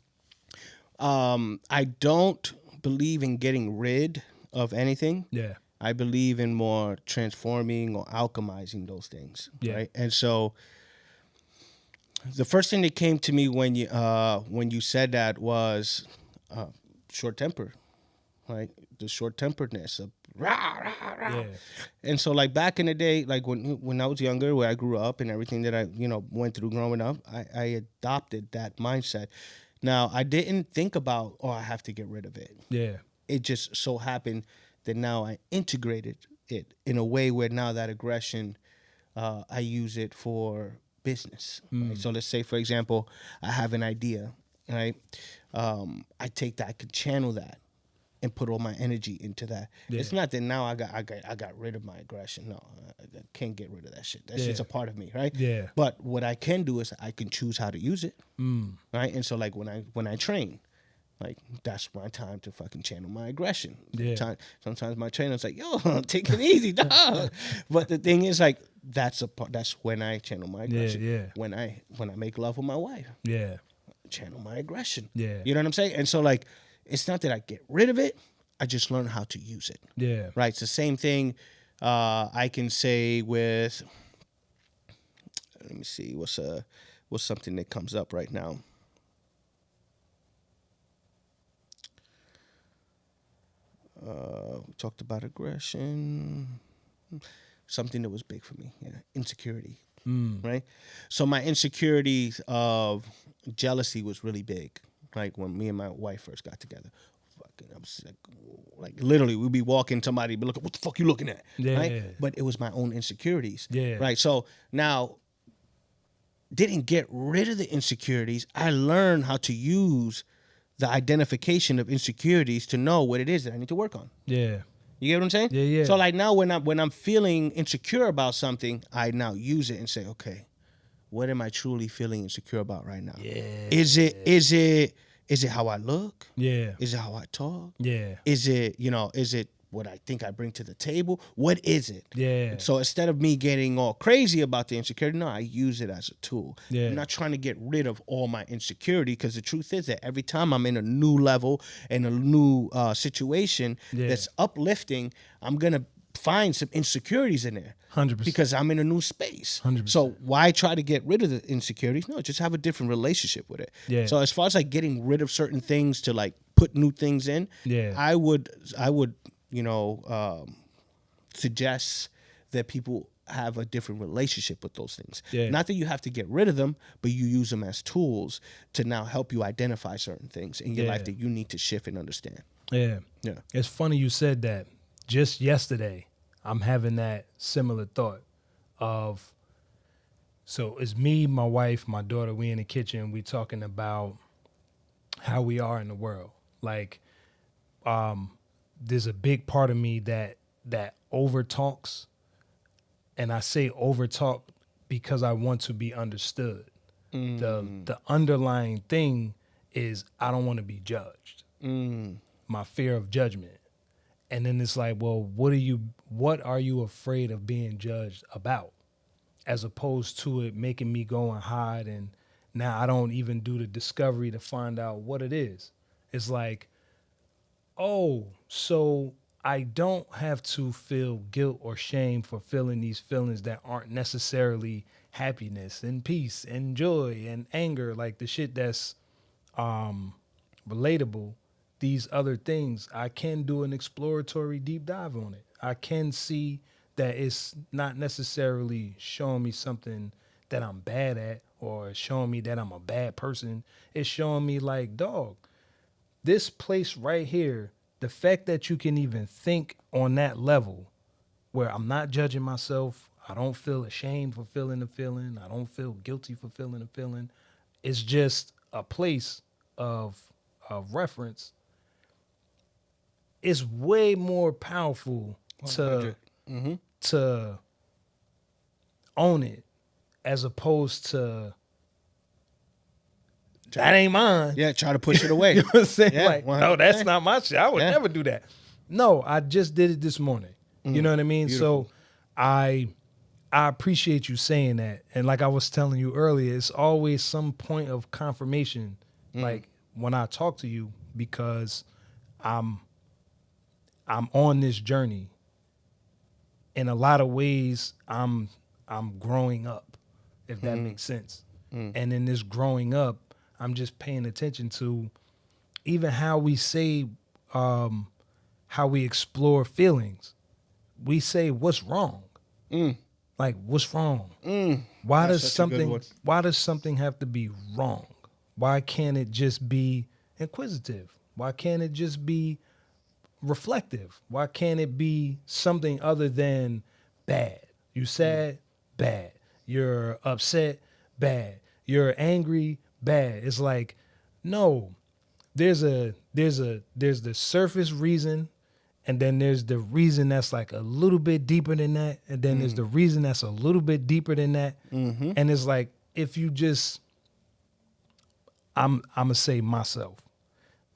I don't believe in getting rid of anything. Yeah. I believe in more transforming or alchemizing those things. Yeah. Right. And so the first thing that came to me when you said that was short temper, right? The short temperedness of rah, rah, rah. Yeah. And so like back in the day, like when I was younger, where I grew up and everything that I went through growing up, I adopted that mindset. Now I didn't think about, I have to get rid of it. Yeah. It just so happened that now I integrated it in a way where now that aggression, I use it for business. Right? So let's say, for example, I have an idea, right? I take that, I could channel that and put all my energy into that. Yeah. It's not that now I got rid of my aggression. No, I can't get rid of that shit. That shit's a part of me, right? Yeah. But what I can do is I can choose how to use it, right? And so like when I train, like that's my time to fucking channel my aggression. Yeah. Sometimes my trainer's like, "Yo, take it easy, dog." But the thing is, like, that's when I channel my aggression. Yeah. When I make love with my wife, Yeah. channel my aggression. Yeah. You know what I'm saying? And so like, it's not that I get rid of it. I just learn how to use it. Yeah. Right. It's the same thing. I can say with. Let me see. What's something that comes up right now? We talked about aggression. Something that was big for me. Yeah. Insecurity. Right. So my insecurities of jealousy was really big. Like when me and my wife first got together. I was like literally we'd be walking, somebody be looking, what the fuck you looking at? Yeah. Right? But it was my own insecurities. Yeah. Right. So now didn't get rid of the insecurities. I learned how to use the identification of insecurities to know what it is that I need to work on. Yeah. You get what I'm saying? Yeah, yeah. So like now when I'm feeling insecure about something, I now use it and say, okay, what am I truly feeling insecure about right now? Yeah. Is it how I look? Yeah. Is it how I talk? Yeah. Is it what I think I bring to the table? What is it? Yeah. So instead of me getting all crazy about the insecurity, no, I use it as a tool. Yeah. I'm not trying to get rid of all my insecurity, because the truth is that every time I'm in a new level and a new situation that's uplifting, I'm going to find some insecurities in there. 100%. Because I'm in a new space. 100%. So why try to get rid of the insecurities? No, just have a different relationship with it. Yeah. So as far as like getting rid of certain things to like put new things in, Yeah. I would suggest that people have a different relationship with those things. Yeah. Not that you have to get rid of them, but you use them as tools to now help you identify certain things in your life that you need to shift and understand. Yeah. Yeah. It's funny you said that. Just yesterday, I'm having that similar thought of, so it's me, my wife, my daughter, we in the kitchen, we talking about how we are in the world. Like, there's a big part of me that over talks, and I say over talk because I want to be understood. The underlying thing is I don't want to be judged. My fear of judgment. And then it's like, well, what are you afraid of being judged about? As opposed to it making me go and hide, and now I don't even do the discovery to find out what it is. It's like, oh, so I don't have to feel guilt or shame for feeling these feelings that aren't necessarily happiness and peace and joy and anger, like the shit that's relatable. These other things, I can do an exploratory deep dive on it. I can see that it's not necessarily showing me something that I'm bad at or showing me that I'm a bad person. It's showing me like, dog, this place right here, the fact that you can even think on that level where I'm not judging myself, I don't feel ashamed for feeling the feeling, I don't feel guilty for feeling the feeling. It's just a place of reference. It's way more powerful to own it as opposed to that ain't mine. Yeah, try to push it away. You know what I'm saying? Yeah, like, 100%. no, that's not my shit. I would Yeah. never do that. No, I just did it this morning. You know what I mean? Beautiful. So I I appreciate you saying that. And like I was telling you earlier, it's always some point of confirmation, like when I talk to you, because I'm on this journey. In a lot of ways, I'm growing up, if that makes sense. And in this growing up, I'm just paying attention to even how we say, how we explore feelings. We say, what's wrong? Like, what's wrong? Why That's does such a good one. why does something have to be wrong? Why can't it just be inquisitive? Why can't it just be reflective? Why can't it be something other than bad? You sad, bad. You're upset, bad. You're angry, bad. It's like, no, there's the surface reason, and then there's the reason that's like a little bit deeper than that, and then there's the reason that's a little bit deeper than that. And it's like, if you just, I'm gonna say myself,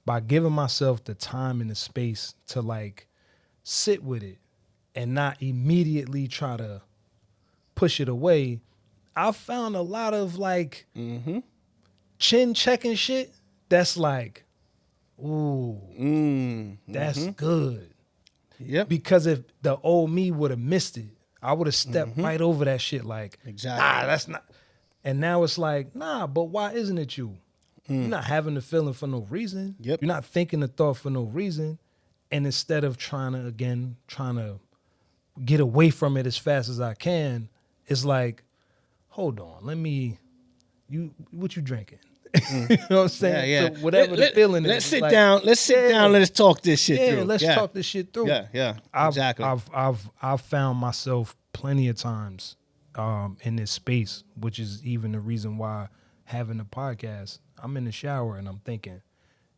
by giving myself the time and the space to like sit with it and not immediately try to push it away, I found a lot of like chin checking shit that's like, ooh, that's good. Yep. Because if the old me would have missed it, I would have stepped right over that shit like, Exactly. nah, that's not. And now it's like, nah, but why isn't it you? You're not having the feeling for no reason. Yep. You're not thinking the thought for no reason. And instead of trying to get away from it as fast as I can, it's like, hold on, what you drinking? You know what I'm saying? Yeah, yeah. So whatever the feeling is. Let's it's sit like, down. Let's sit down. Let's talk this shit yeah, through. let's talk this shit through. Yeah, exactly. I've found myself plenty of times in this space, which is even the reason why having a podcast, I'm in the shower and I'm thinking,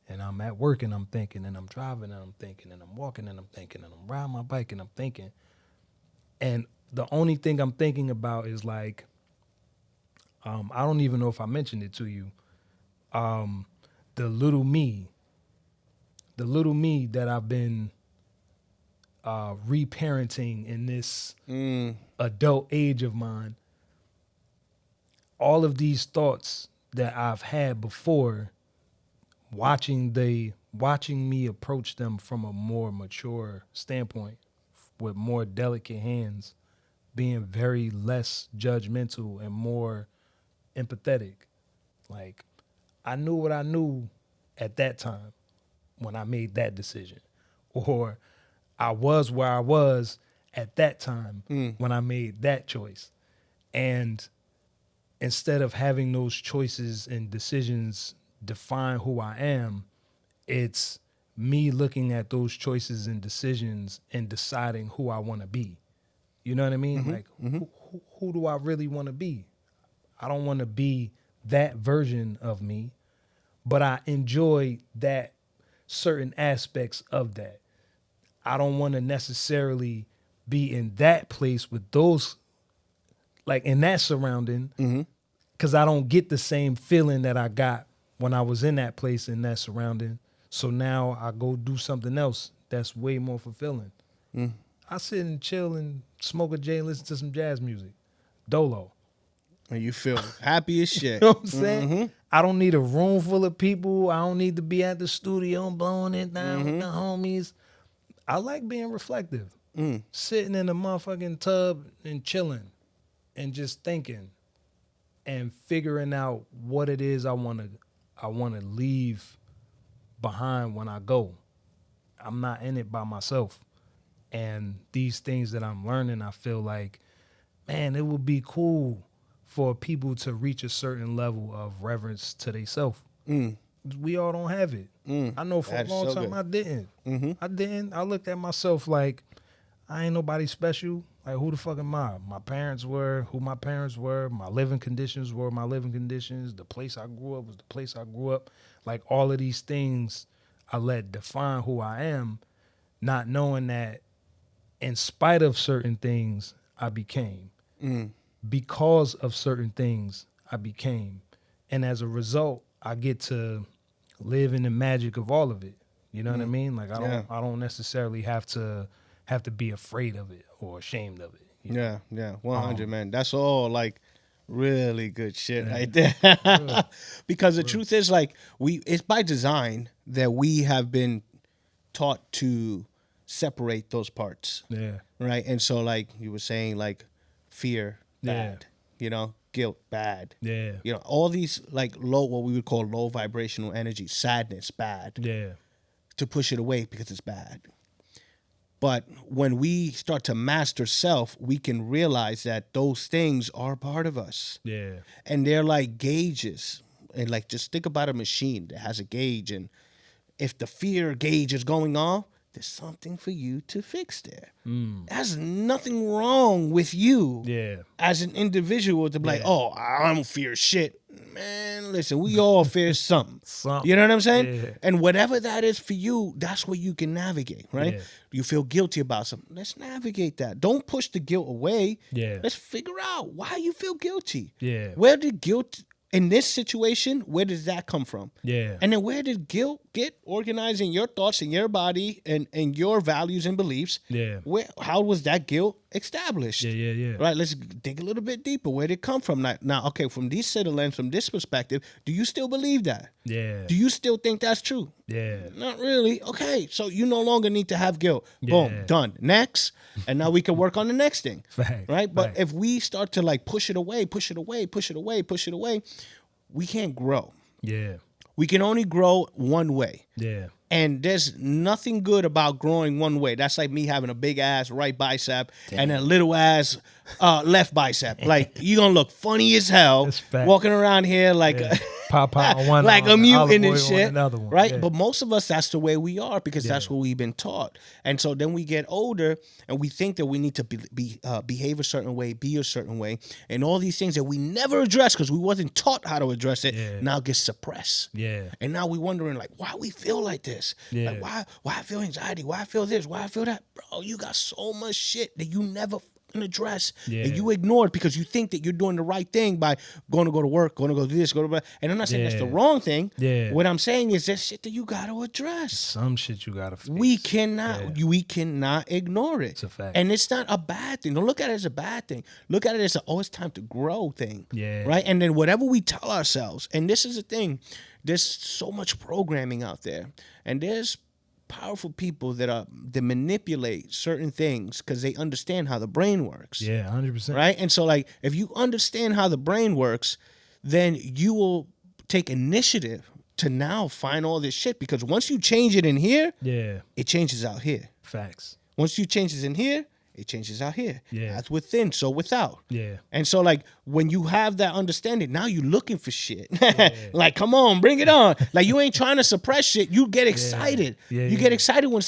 and I'm at work and I'm thinking, and I'm driving and I'm thinking, and I'm walking and I'm thinking, and I'm riding my bike and I'm thinking. And the only thing I'm thinking about is like, I don't even know if I mentioned it to you, the little me that I've been reparenting in this adult age of mine. All of these thoughts that I've had before, watching me approach them from a more mature standpoint, with more delicate hands, being very less judgmental and more empathetic. Like, I knew what I knew at that time when I made that decision, or I was where I was at that time when I made that choice. And instead of having those choices and decisions define who I am, it's me looking at those choices and decisions and deciding who I want to be. You know what I mean? Like, who do I really want to be? I don't want to be that version of me, but I enjoy that certain aspects of that. I don't want to necessarily be in that place with those, like in that surrounding, because I don't get the same feeling that I got when I was in that place, in that surrounding. So now I go do something else that's way more fulfilling. I sit and chill and smoke a J and listen to some jazz music. Dolo. And you feel happy as shit. You know what I'm saying? I don't need a room full of people. I don't need to be at the studio and blowing it down with the homies. I like being reflective. Sitting in the motherfucking tub and chilling and just thinking and figuring out what it is I want to leave behind when I go. I'm not in it by myself. And these things that I'm learning, I feel like, man, it would be cool for people to reach a certain level of reverence to themselves. We all don't have it. I know for That a is long so time good. I didn't. I didn't. I looked at myself like, I ain't nobody special. Like, who the fuck am I? My parents were who my parents were. My living conditions were my living conditions. The place I grew up was the place I grew up. Like, all of these things I let define who I am, not knowing that in spite of certain things, I became. Because of certain things, I became. And as a result, I get to live in the magic of all of it. You know what I mean? Like, I don't necessarily have to be afraid of it or ashamed of it. Yeah, 100, man. That's all like really good shit Yeah. right there. Because the truth is, like, it's by design that we have been taught to separate those parts, Yeah. right? And so, like you were saying, like fear, Yeah. bad, guilt, bad, Yeah. all these like low, what we would call low vibrational energy, sadness, bad, Yeah. to push it away because it's bad. But when we start to master self, we can realize that those things are part of us. Yeah. And they're like gauges. And like, just think about a machine that has a gauge. And if the fear gauge is going off, there's something for you to fix there. There's nothing wrong with you Yeah. as an individual to be like, Yeah. oh, I don't fear shit. Man, listen, we all fear something. Something. You know what I'm saying? Yeah. And whatever that is for you, that's what you can navigate, right? Yeah. You feel guilty about something. Let's navigate that. Don't push the guilt away. Yeah. Let's figure out why you feel guilty. Yeah. Where did guilt, in this situation, where does that come from? Yeah. And then where did guilt get organized in your thoughts and your body and your values and beliefs? Yeah. How was that guilt established? Yeah. Yeah. Yeah. Right, let's dig a little bit deeper. Where did it come from? Now, okay, from this set of lens, from this perspective, do you still believe that? Yeah. Do you still think that's true? Yeah. Not really. Okay, so you no longer need to have guilt. Boom, Yeah. done. Next, and now we can work on the next thing. Fact, Right, but fact. if we start to like push it away, we can't grow. Yeah. We can only grow one way. Yeah. And there's nothing good about growing one way. That's like me having a big ass right bicep and a little ass left bicep. Like, you're going to look funny as hell That's fact. walking around here like Yeah. Pop on one like arm, a mutant olive and oil on shit. another one. Right? Yeah. But most of us, that's the way we are because that's Yeah. what we've been taught. And so then we get older and we think that we need to behave a certain way, be a certain way. And all these things that we never address because we wasn't taught how to address it Yeah. now get suppressed. Yeah. And now we wondering like why we feel like this. Yeah. Like why I feel anxiety, why I feel this, why I feel that. Bro, you got so much shit that you never fucking address Yeah. and you ignore it because you think that you're doing the right thing by going to work, going to go do this, go to blah. And I'm not saying that's the Yeah. wrong thing. Yeah. What I'm saying is that shit that you gotta address. Some shit you gotta fix. We cannot ignore it. It's a fact. And it's not a bad thing. Don't look at it as a bad thing. Look at it as it's time to grow thing. Yeah. Right? And then whatever we tell ourselves, and this is the thing, there's so much programming out there. And there's powerful people that manipulate certain things because they understand how the brain works. Yeah, 100%. Right? And so like if you understand how the brain works, then you will take initiative to now find all this shit because once you change it in here, Yeah. it changes out here. Facts. Once you change it in here, it changes out here. Yeah. That's within, so without. Yeah. And so, like, when you have that understanding, now you're looking for shit. Like, come on, bring it on. Like, you ain't trying to suppress shit. You get excited. Yeah, you yeah. get excited when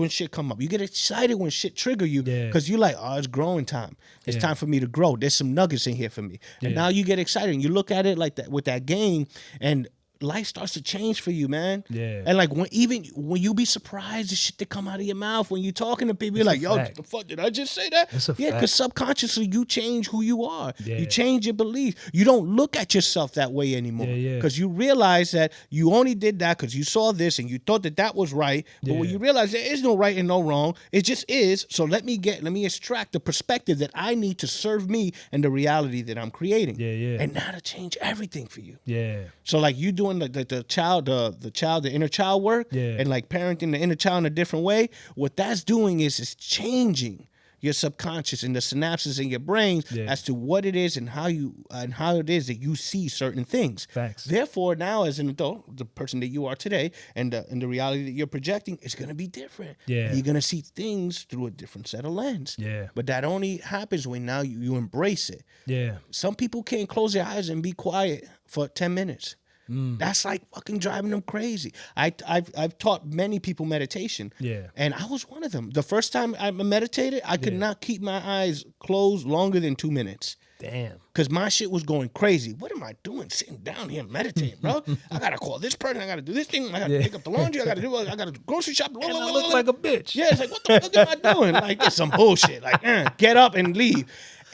shit come up. You get excited when shit trigger you Yeah. because you're like, oh, it's growing time. It's Yeah. time for me to grow. There's some nuggets in here for me. And Yeah. now you get excited and you look at it like that with that game and life starts to change for you, man. Yeah. And like when you be surprised the shit that come out of your mouth when you're talking to people, you're like, a yo, fact. the fuck did I just say that? It's a Yeah, fact. because subconsciously you change who you are. Yeah. You change your belief. You don't look at yourself that way anymore. Yeah, yeah. Because you realize that you only did that because you saw this and you thought that was right. But when Yeah. you realize there is no right and no wrong, it just is. So let me extract the perspective that I need to serve me and the reality that I'm creating. Yeah, yeah. And now to change everything for you. Yeah. So like you doing the inner child work, Yeah. and like parenting the inner child in a different way. What that's doing is changing your subconscious and the synapses in your brains Yeah. as to what it is and how it is that you see certain things. Facts. Therefore, now as an adult, the person that you are today and the reality that you're projecting is going to be different. Yeah. You're going to see things through a different set of lens. Yeah. But that only happens when now you embrace it. Yeah. Some people can't close their eyes and be quiet for 10 minutes. That's like fucking driving them crazy. I've taught many people meditation. Yeah. And I was one of them. The first time I meditated, I could not keep my eyes closed longer than 2 minutes. Damn. Because my shit was going crazy. What am I doing sitting down here meditating, bro? I got to call this person. I got to do this thing. I got to pick up the laundry. I got to grocery shop. And I look like a bitch. Yeah, it's like, what the fuck am I doing? Like, this some bullshit. Like, get up and leave.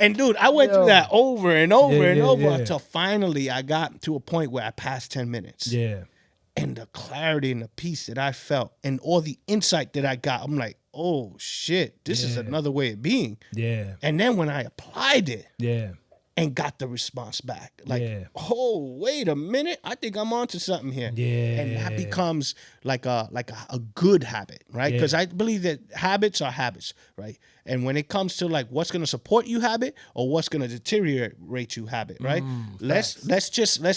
And dude, I went through that over and over and over until finally I got to a point where I passed 10 minutes. Yeah. And the clarity and the peace that I felt and all the insight that I got, I'm like, oh shit, this is Yeah. another way of being. Yeah. And then when I applied it Yeah. and got the response back, like, Yeah. oh, wait a minute, I think I'm onto something here. And that Yeah. becomes like a good habit, right? Because Yeah. I believe that habits are habits, right? And when it comes to like what's going to support you habit or what's going to deteriorate you habit, right? Let's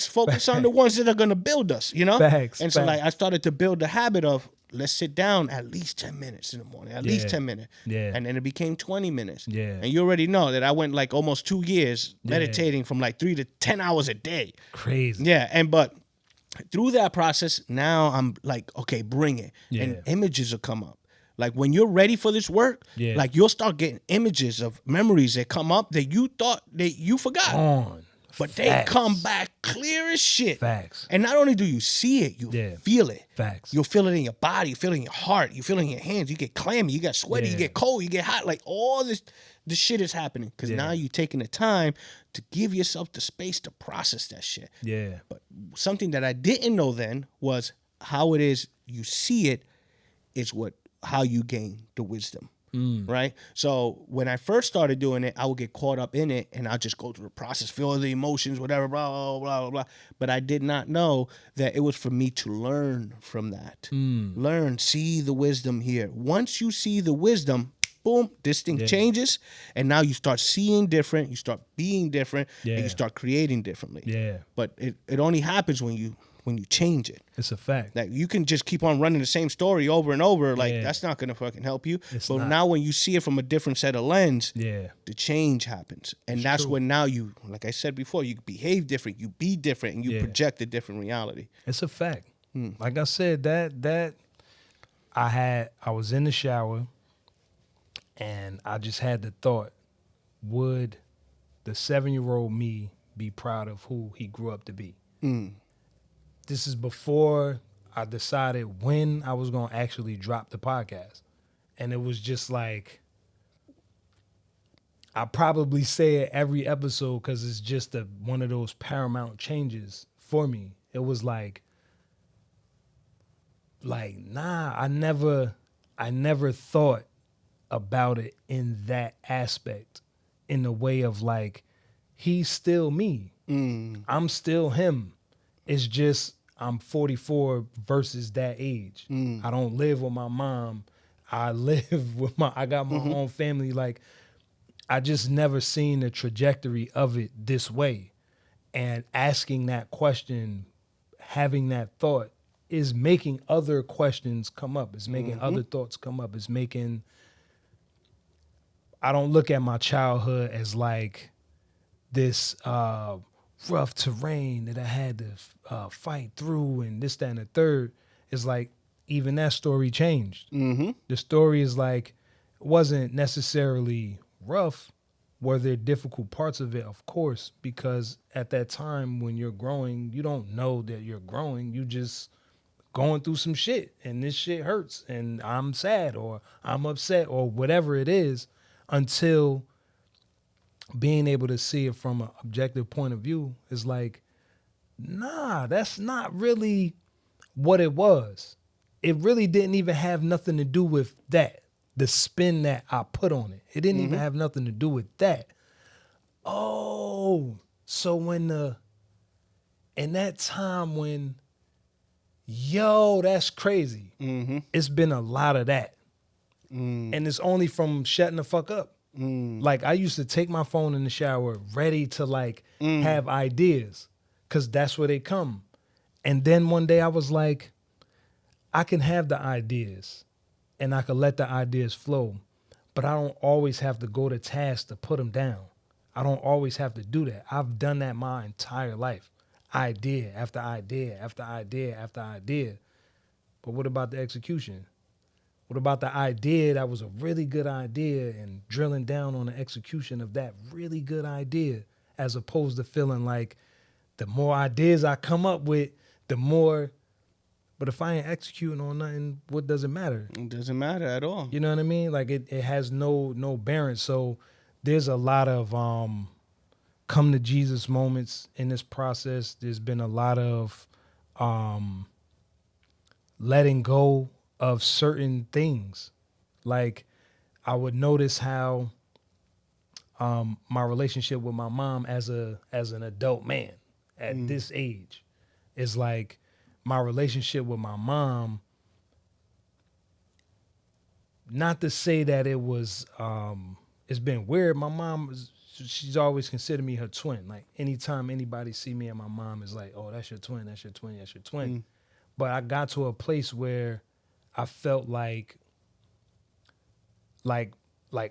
focus on the ones that are going to build us, you know? Facts, And so like facts. I started to build the habit of let's sit down at least 10 minutes in the morning, at least Yeah. 10 minutes. Yeah. And then it became 20 minutes. Yeah. And you already know that I went like almost 2 years meditating from like 3 to 10 hours a day. Crazy. Yeah, but through that process, now I'm like, okay, bring it. Yeah. And images will come up. Like when you're ready for this work, Yeah. like you'll start getting images of memories that come up that you thought that you forgot. On. But they Facts. come back clear as shit. Facts. And not only do you see it, you Yeah. feel it. Facts. You'll feel it in your body, you feel it in your heart, you feel it in your hands, you get clammy, you get sweaty, you Yeah. get cold, you get hot. Like all this shit is happening. Because Yeah. now you're taking the time to give yourself the space to process that shit. Yeah. But something that I didn't know then was how it is you see it is how you gain the wisdom. Right? So when I first started doing it, I would get caught up in it and I'll just go through the process, feel the emotions, whatever, blah, blah, blah, blah, blah. But I did not know that it was for me to learn from that. Learn, see the wisdom here. Once you see the wisdom, boom, this thing changes. And now you start seeing different, you start being different, and Yeah. you start creating differently. Yeah. But it only happens when you change it. It's a fact. Like you can just keep on running the same story over and over. Like Yeah. that's not gonna fucking help you. It's But not. now when you see it from a different set of lens, Yeah. the change happens. And that's when now you, like I said before, you behave different, you be different, and you Yeah. project a different reality. It's a fact. Like I said, that I was in the shower and I just had the thought, would the 7-year-old me be proud of who he grew up to be? This is before I decided when I was going to actually drop the podcast. And it was just like, I probably say it every episode because it's just one of those paramount changes for me. It was like, nah, I never thought about it in that aspect, in the way of like, he's still me. I'm still him. It's just I'm 44 versus that age. I don't live with my mom. I live with I got my own family. Like, I just never seen the trajectory of it this way. And asking that question, having that thought, is making other questions come up. It's making other thoughts come up. It's making, I don't look at my childhood as like this rough terrain that I had to fight through and this, that, and the third. It's like, even that story changed. The story is like, it wasn't necessarily rough. Were there difficult parts of it? Of course, because at that time when you're growing, you don't know that you're growing. You just going through some shit and this shit hurts and I'm sad or I'm upset or whatever it is, until being able to see it from an objective point of view is like, nah, that's not really what it was. It really didn't even have nothing to do with that. The spin that I put on it. It didn't even have nothing to do with that. Oh, so in that time when, that's crazy. It's been a lot of that. And it's only from shutting the fuck up. Like, I used to take my phone in the shower ready to like have ideas, because that's where they come. And then one day I was like, I can have the ideas and I can let the ideas flow, but I don't always have to go to task to put them down. I don't always have to do that. I've done that my entire life. Idea after idea after idea after idea. But what about the execution? What about the idea that was a really good idea and drilling down on the execution of that really good idea, as opposed to feeling like the more ideas I come up with, the more, but if I ain't executing on nothing, what does it matter? It doesn't matter at all. You know what I mean? Like it has no bearing. So there's a lot of come to Jesus moments in this process. There's been a lot of letting go of certain things. Like, I would notice how my relationship with my mom as an adult man at this age is like my relationship with my mom. Not to say that it was it's been weird. My mom she's always considered me her twin. Like anytime anybody see me and my mom is like, oh, that's your twin, that's your twin, that's your twin. But I got to a place where I felt like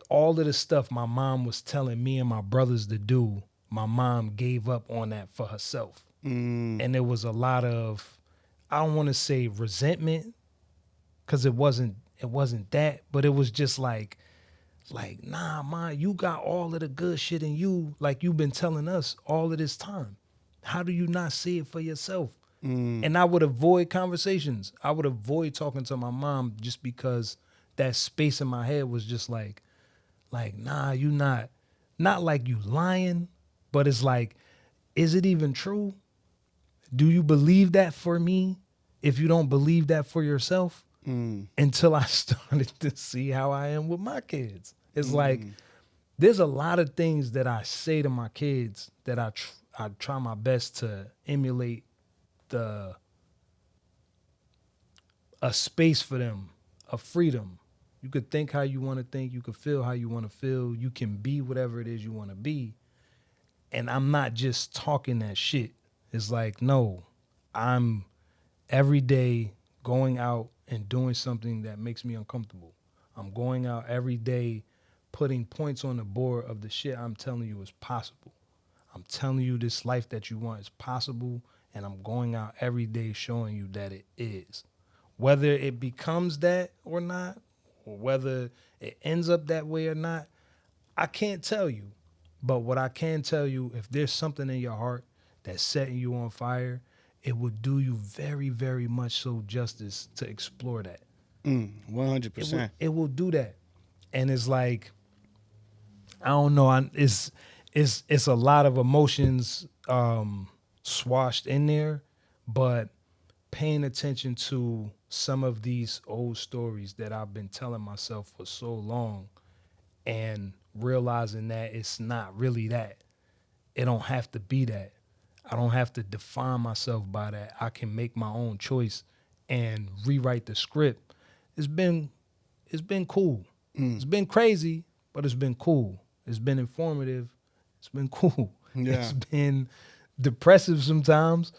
all of the stuff my mom was telling me and my brothers to do, my mom gave up on that for herself. And there was a lot of, I don't want to say resentment, because it wasn't that, but it was just like, nah, ma, you got all of the good shit in you, like you've been telling us all of this time. How do you not see it for yourself? And I would avoid conversations. I would avoid talking to my mom just because that space in my head was just like, nah, you not like you lying, but it's like, is it even true? Do you believe that for me if you don't believe that for yourself? Until I started to see how I am with my kids. It's like, there's a lot of things that I say to my kids that I try my best to emulate a space for them, a freedom. You could think how you want to think. You could feel how you want to feel. You can be whatever it is you want to be. And I'm not just talking that shit. It's like, no, I'm every day going out and doing something that makes me uncomfortable. I'm going out every day putting points on the board of the shit I'm telling you is possible. I'm telling you this life that you want is possible, and I'm going out every day showing you that it is. Whether it becomes that or not, or whether it ends up that way or not, I can't tell you. But what I can tell you, if there's something in your heart that's setting you on fire, it would do you very, very much so justice to explore that. 100%. It will do that. And it's like, I don't know, it's a lot of emotions swashed in there, but paying attention to some of these old stories that I've been telling myself for so long and realizing that it's not really that. It don't have to be that. I don't have to define myself by that. I can make my own choice and rewrite the script. It's been cool. It's been crazy, but it's been cool. It's been informative. It's been cool. Yeah. It's been depressive sometimes,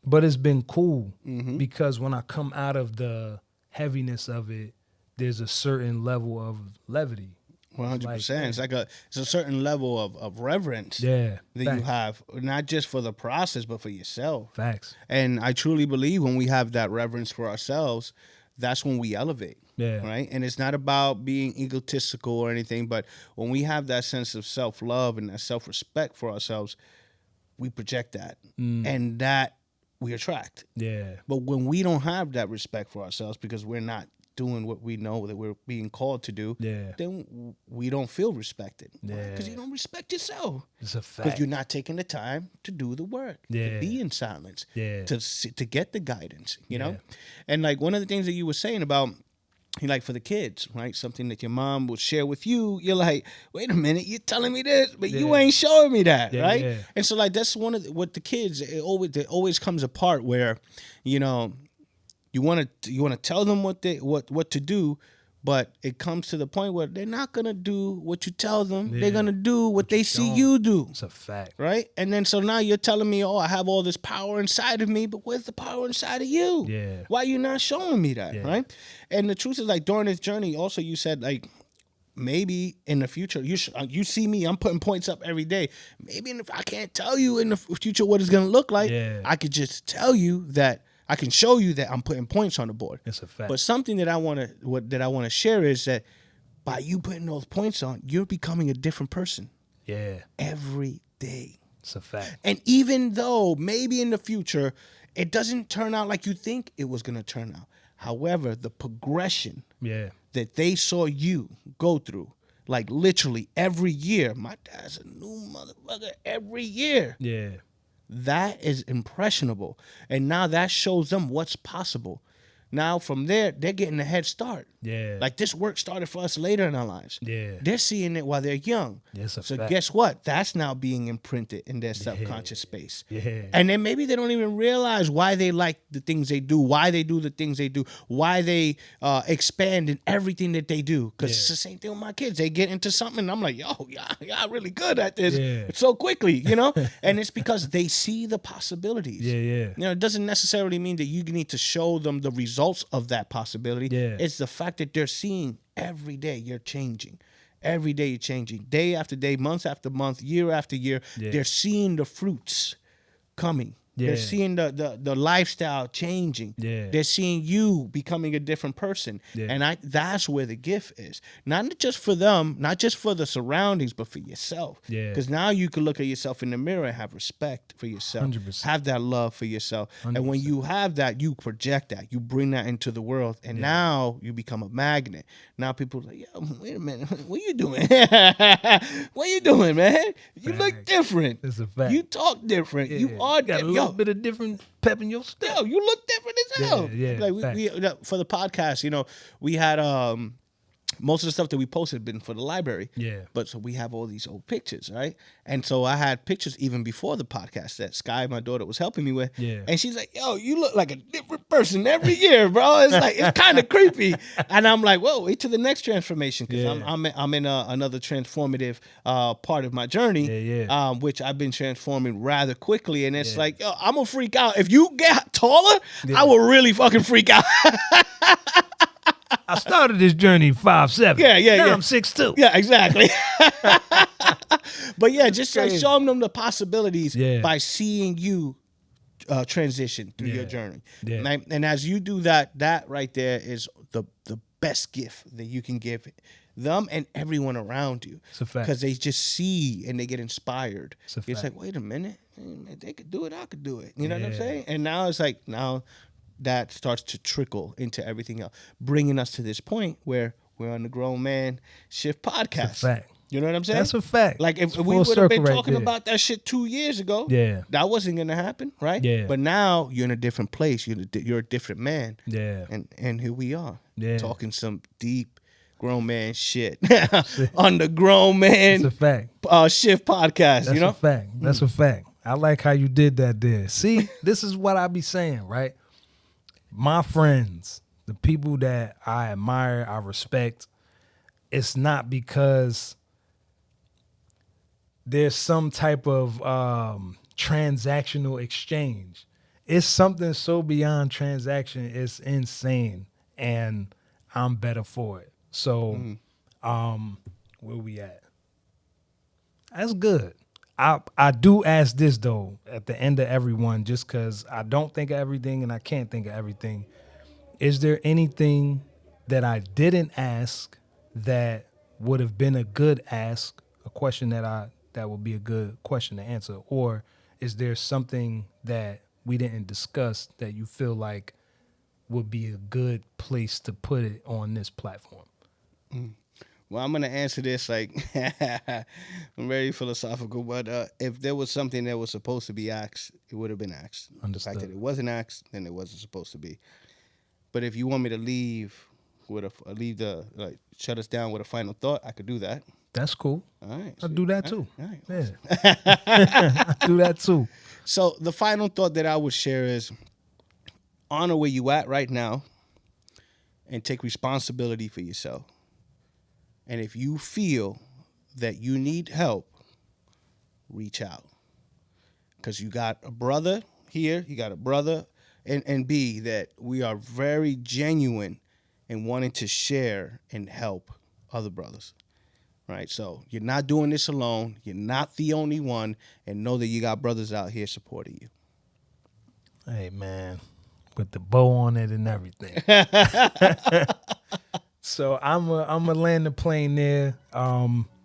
but it's been cool because when I come out of the heaviness of it, there's a certain level of levity. 100%. It's a certain level of reverence that you have, not just for the process, but for yourself. Facts. And I truly believe when we have that reverence for ourselves, that's when we elevate. Yeah. Right. And it's not about being egotistical or anything, but when we have that sense of self-love and that self-respect for ourselves, we project that and that we attract. Yeah. But when we don't have that respect for ourselves because we're not doing what we know that we're being called to do, then we don't feel respected. Because you don't respect yourself. It's a fact. Because you're not taking the time to do the work, to be in silence, to get the guidance, you know? And like one of the things that you were saying about, like for the kids, right? Something that your mom would share with you, you're like, wait a minute, you're telling me this, but you ain't showing me that, right? Yeah. And so like that's one of what the kids, it always comes a part where, you know, you want to tell them what to do, but it comes to the point where they're not gonna do what you tell them. They're gonna do what they see you do. It's a fact, right? And then so now you're telling me, oh, I have all this power inside of me, but where's the power inside of you? Yeah. Why are you not showing me that, right? And the truth is, like during this journey, also you said like maybe in the future you see me, I'm putting points up every day. Maybe if I can't tell you in the future what it's gonna look like, I could just tell you that. I can show you that I'm putting points on the board. It's a fact. But something that I want to share is that by you putting those points on, you're becoming a different person. Yeah. Every day. It's a fact. And even though maybe in the future it doesn't turn out like you think it was going to turn out. However, the progression that they saw you go through, like literally every year, my dad's a new motherfucker every year. Yeah. That is impressionable. And now that shows them what's possible. Now from there, they're getting a head start. Yeah. Like this work started for us later in our lives. Yeah. They're seeing it while they're young. Yes, a So fact. guess what? That's now being imprinted in their subconscious space. Yeah. And then maybe they don't even realize why they like the things they do, why they do the things they do, why they expand in everything that they do. Because it's the same thing with my kids. They get into something and I'm like, yo, y'all really good at this so quickly, you know? And it's because they see the possibilities. Yeah, yeah. You know, it doesn't necessarily mean that you need to show them the results of that possibility. Yeah. It's the fact that they're seeing every day you're changing. Every day you're changing. Day after day, month after month, year after year. Yeah. They're seeing the fruits coming. Yeah. They're seeing the lifestyle changing. Yeah. They're seeing you becoming a different person. Yeah. And that's where the gift is. Not just for them, not just for the surroundings, but for yourself. Yeah. Because now you can look at yourself in the mirror and have respect for yourself. 100%. Have that love for yourself. And when you have that, you project that. You bring that into the world. And now you become a magnet. Now people are like, yo, wait a minute. What are you doing? What are you doing, man? You look different. It's a fact. You talk different. You are got a different. little bit of different pep in your step. Yo, you look different as hell. Yeah, like we for the podcast, you know, we had most of the stuff that we posted had been for the library. Yeah. But so we have all these old pictures, right? And so I had pictures even before the podcast that Sky, my daughter, was helping me with. Yeah. And she's like, yo, you look like a different person every year, bro. It's like, it's kind of creepy. And I'm like, whoa, wait till the next transformation. Because I'm in another transformative part of my journey, which I've been transforming rather quickly. And it's like, yo, I'm going to freak out. If you get taller, I will really fucking freak out. I started this journey 5'7". Now I'm 6'2". Yeah, exactly. But yeah, just like showing them the possibilities by seeing you transition through your journey. Yeah. And as you do that, that right there is the best gift that you can give them and everyone around you. It's a fact. Because they just see and they get inspired. It's a It's fact. like, wait a minute, if they could do it, I could do it. You know what I'm saying? And now it's like, now that starts to trickle into everything else, bringing us to this point where we're on the Grown Man Shift podcast. That's a fact. You know what I'm saying? That's a fact. Like if It's we full would have been circle right talking there. about that shit 2 years ago, that wasn't gonna happen, right? Yeah. But now you're in a different place. You're a different man. Yeah. And here we are, talking some deep grown man shit on the Grown Man That's a fact. Shift podcast. That's you know, a fact. That's a fact. I like how you did that there. See, this is what I be saying, right? My friends, the people that I admire, I respect, it's not because there's some type of transactional exchange. It's something so beyond transaction, it's insane. And I'm better for it. So where we at? That's good. I do ask this though at the end of everyone, just because I don't think of everything and I can't think of everything. Is there anything that I didn't ask that would have been a good ask, a question that would be a good question to answer, or is there something that we didn't discuss that you feel like would be a good place to put it on this platform? Well, I'm gonna answer this like I'm very philosophical, but if there was something that was supposed to be asked, it would have been asked. Understood. The fact that it wasn't asked, then it wasn't supposed to be. But if you want me to leave with shut us down with a final thought, I could do that. That's cool. All right, I'll do that too. All right. Yeah. I'll do that too. So the final thought that I would share is honor where you at right now and take responsibility for yourself. And if you feel that you need help, reach out. Because you got a brother here, you got a brother and B, that we are very genuine in wanting to share and help other brothers. Right? So you're not doing this alone. You're not the only one. And know that you got brothers out here supporting you. Hey, man, with the bow on it and everything. So I'm a land the plane there.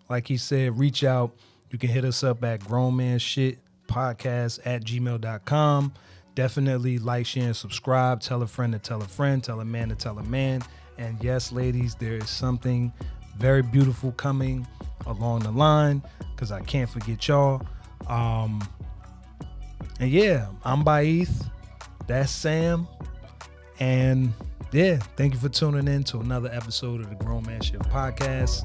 Like he said, reach out. You can hit us up at grownmanshitpodcast@gmail.com. Definitely like, share, and subscribe. Tell a friend to tell a friend. Tell a man to tell a man. And yes, ladies, there is something very beautiful coming along the line, because I can't forget y'all. And yeah, I'm Baith. That's Sam. And yeah, thank you for tuning in to another episode of the Grown Man Shift podcast.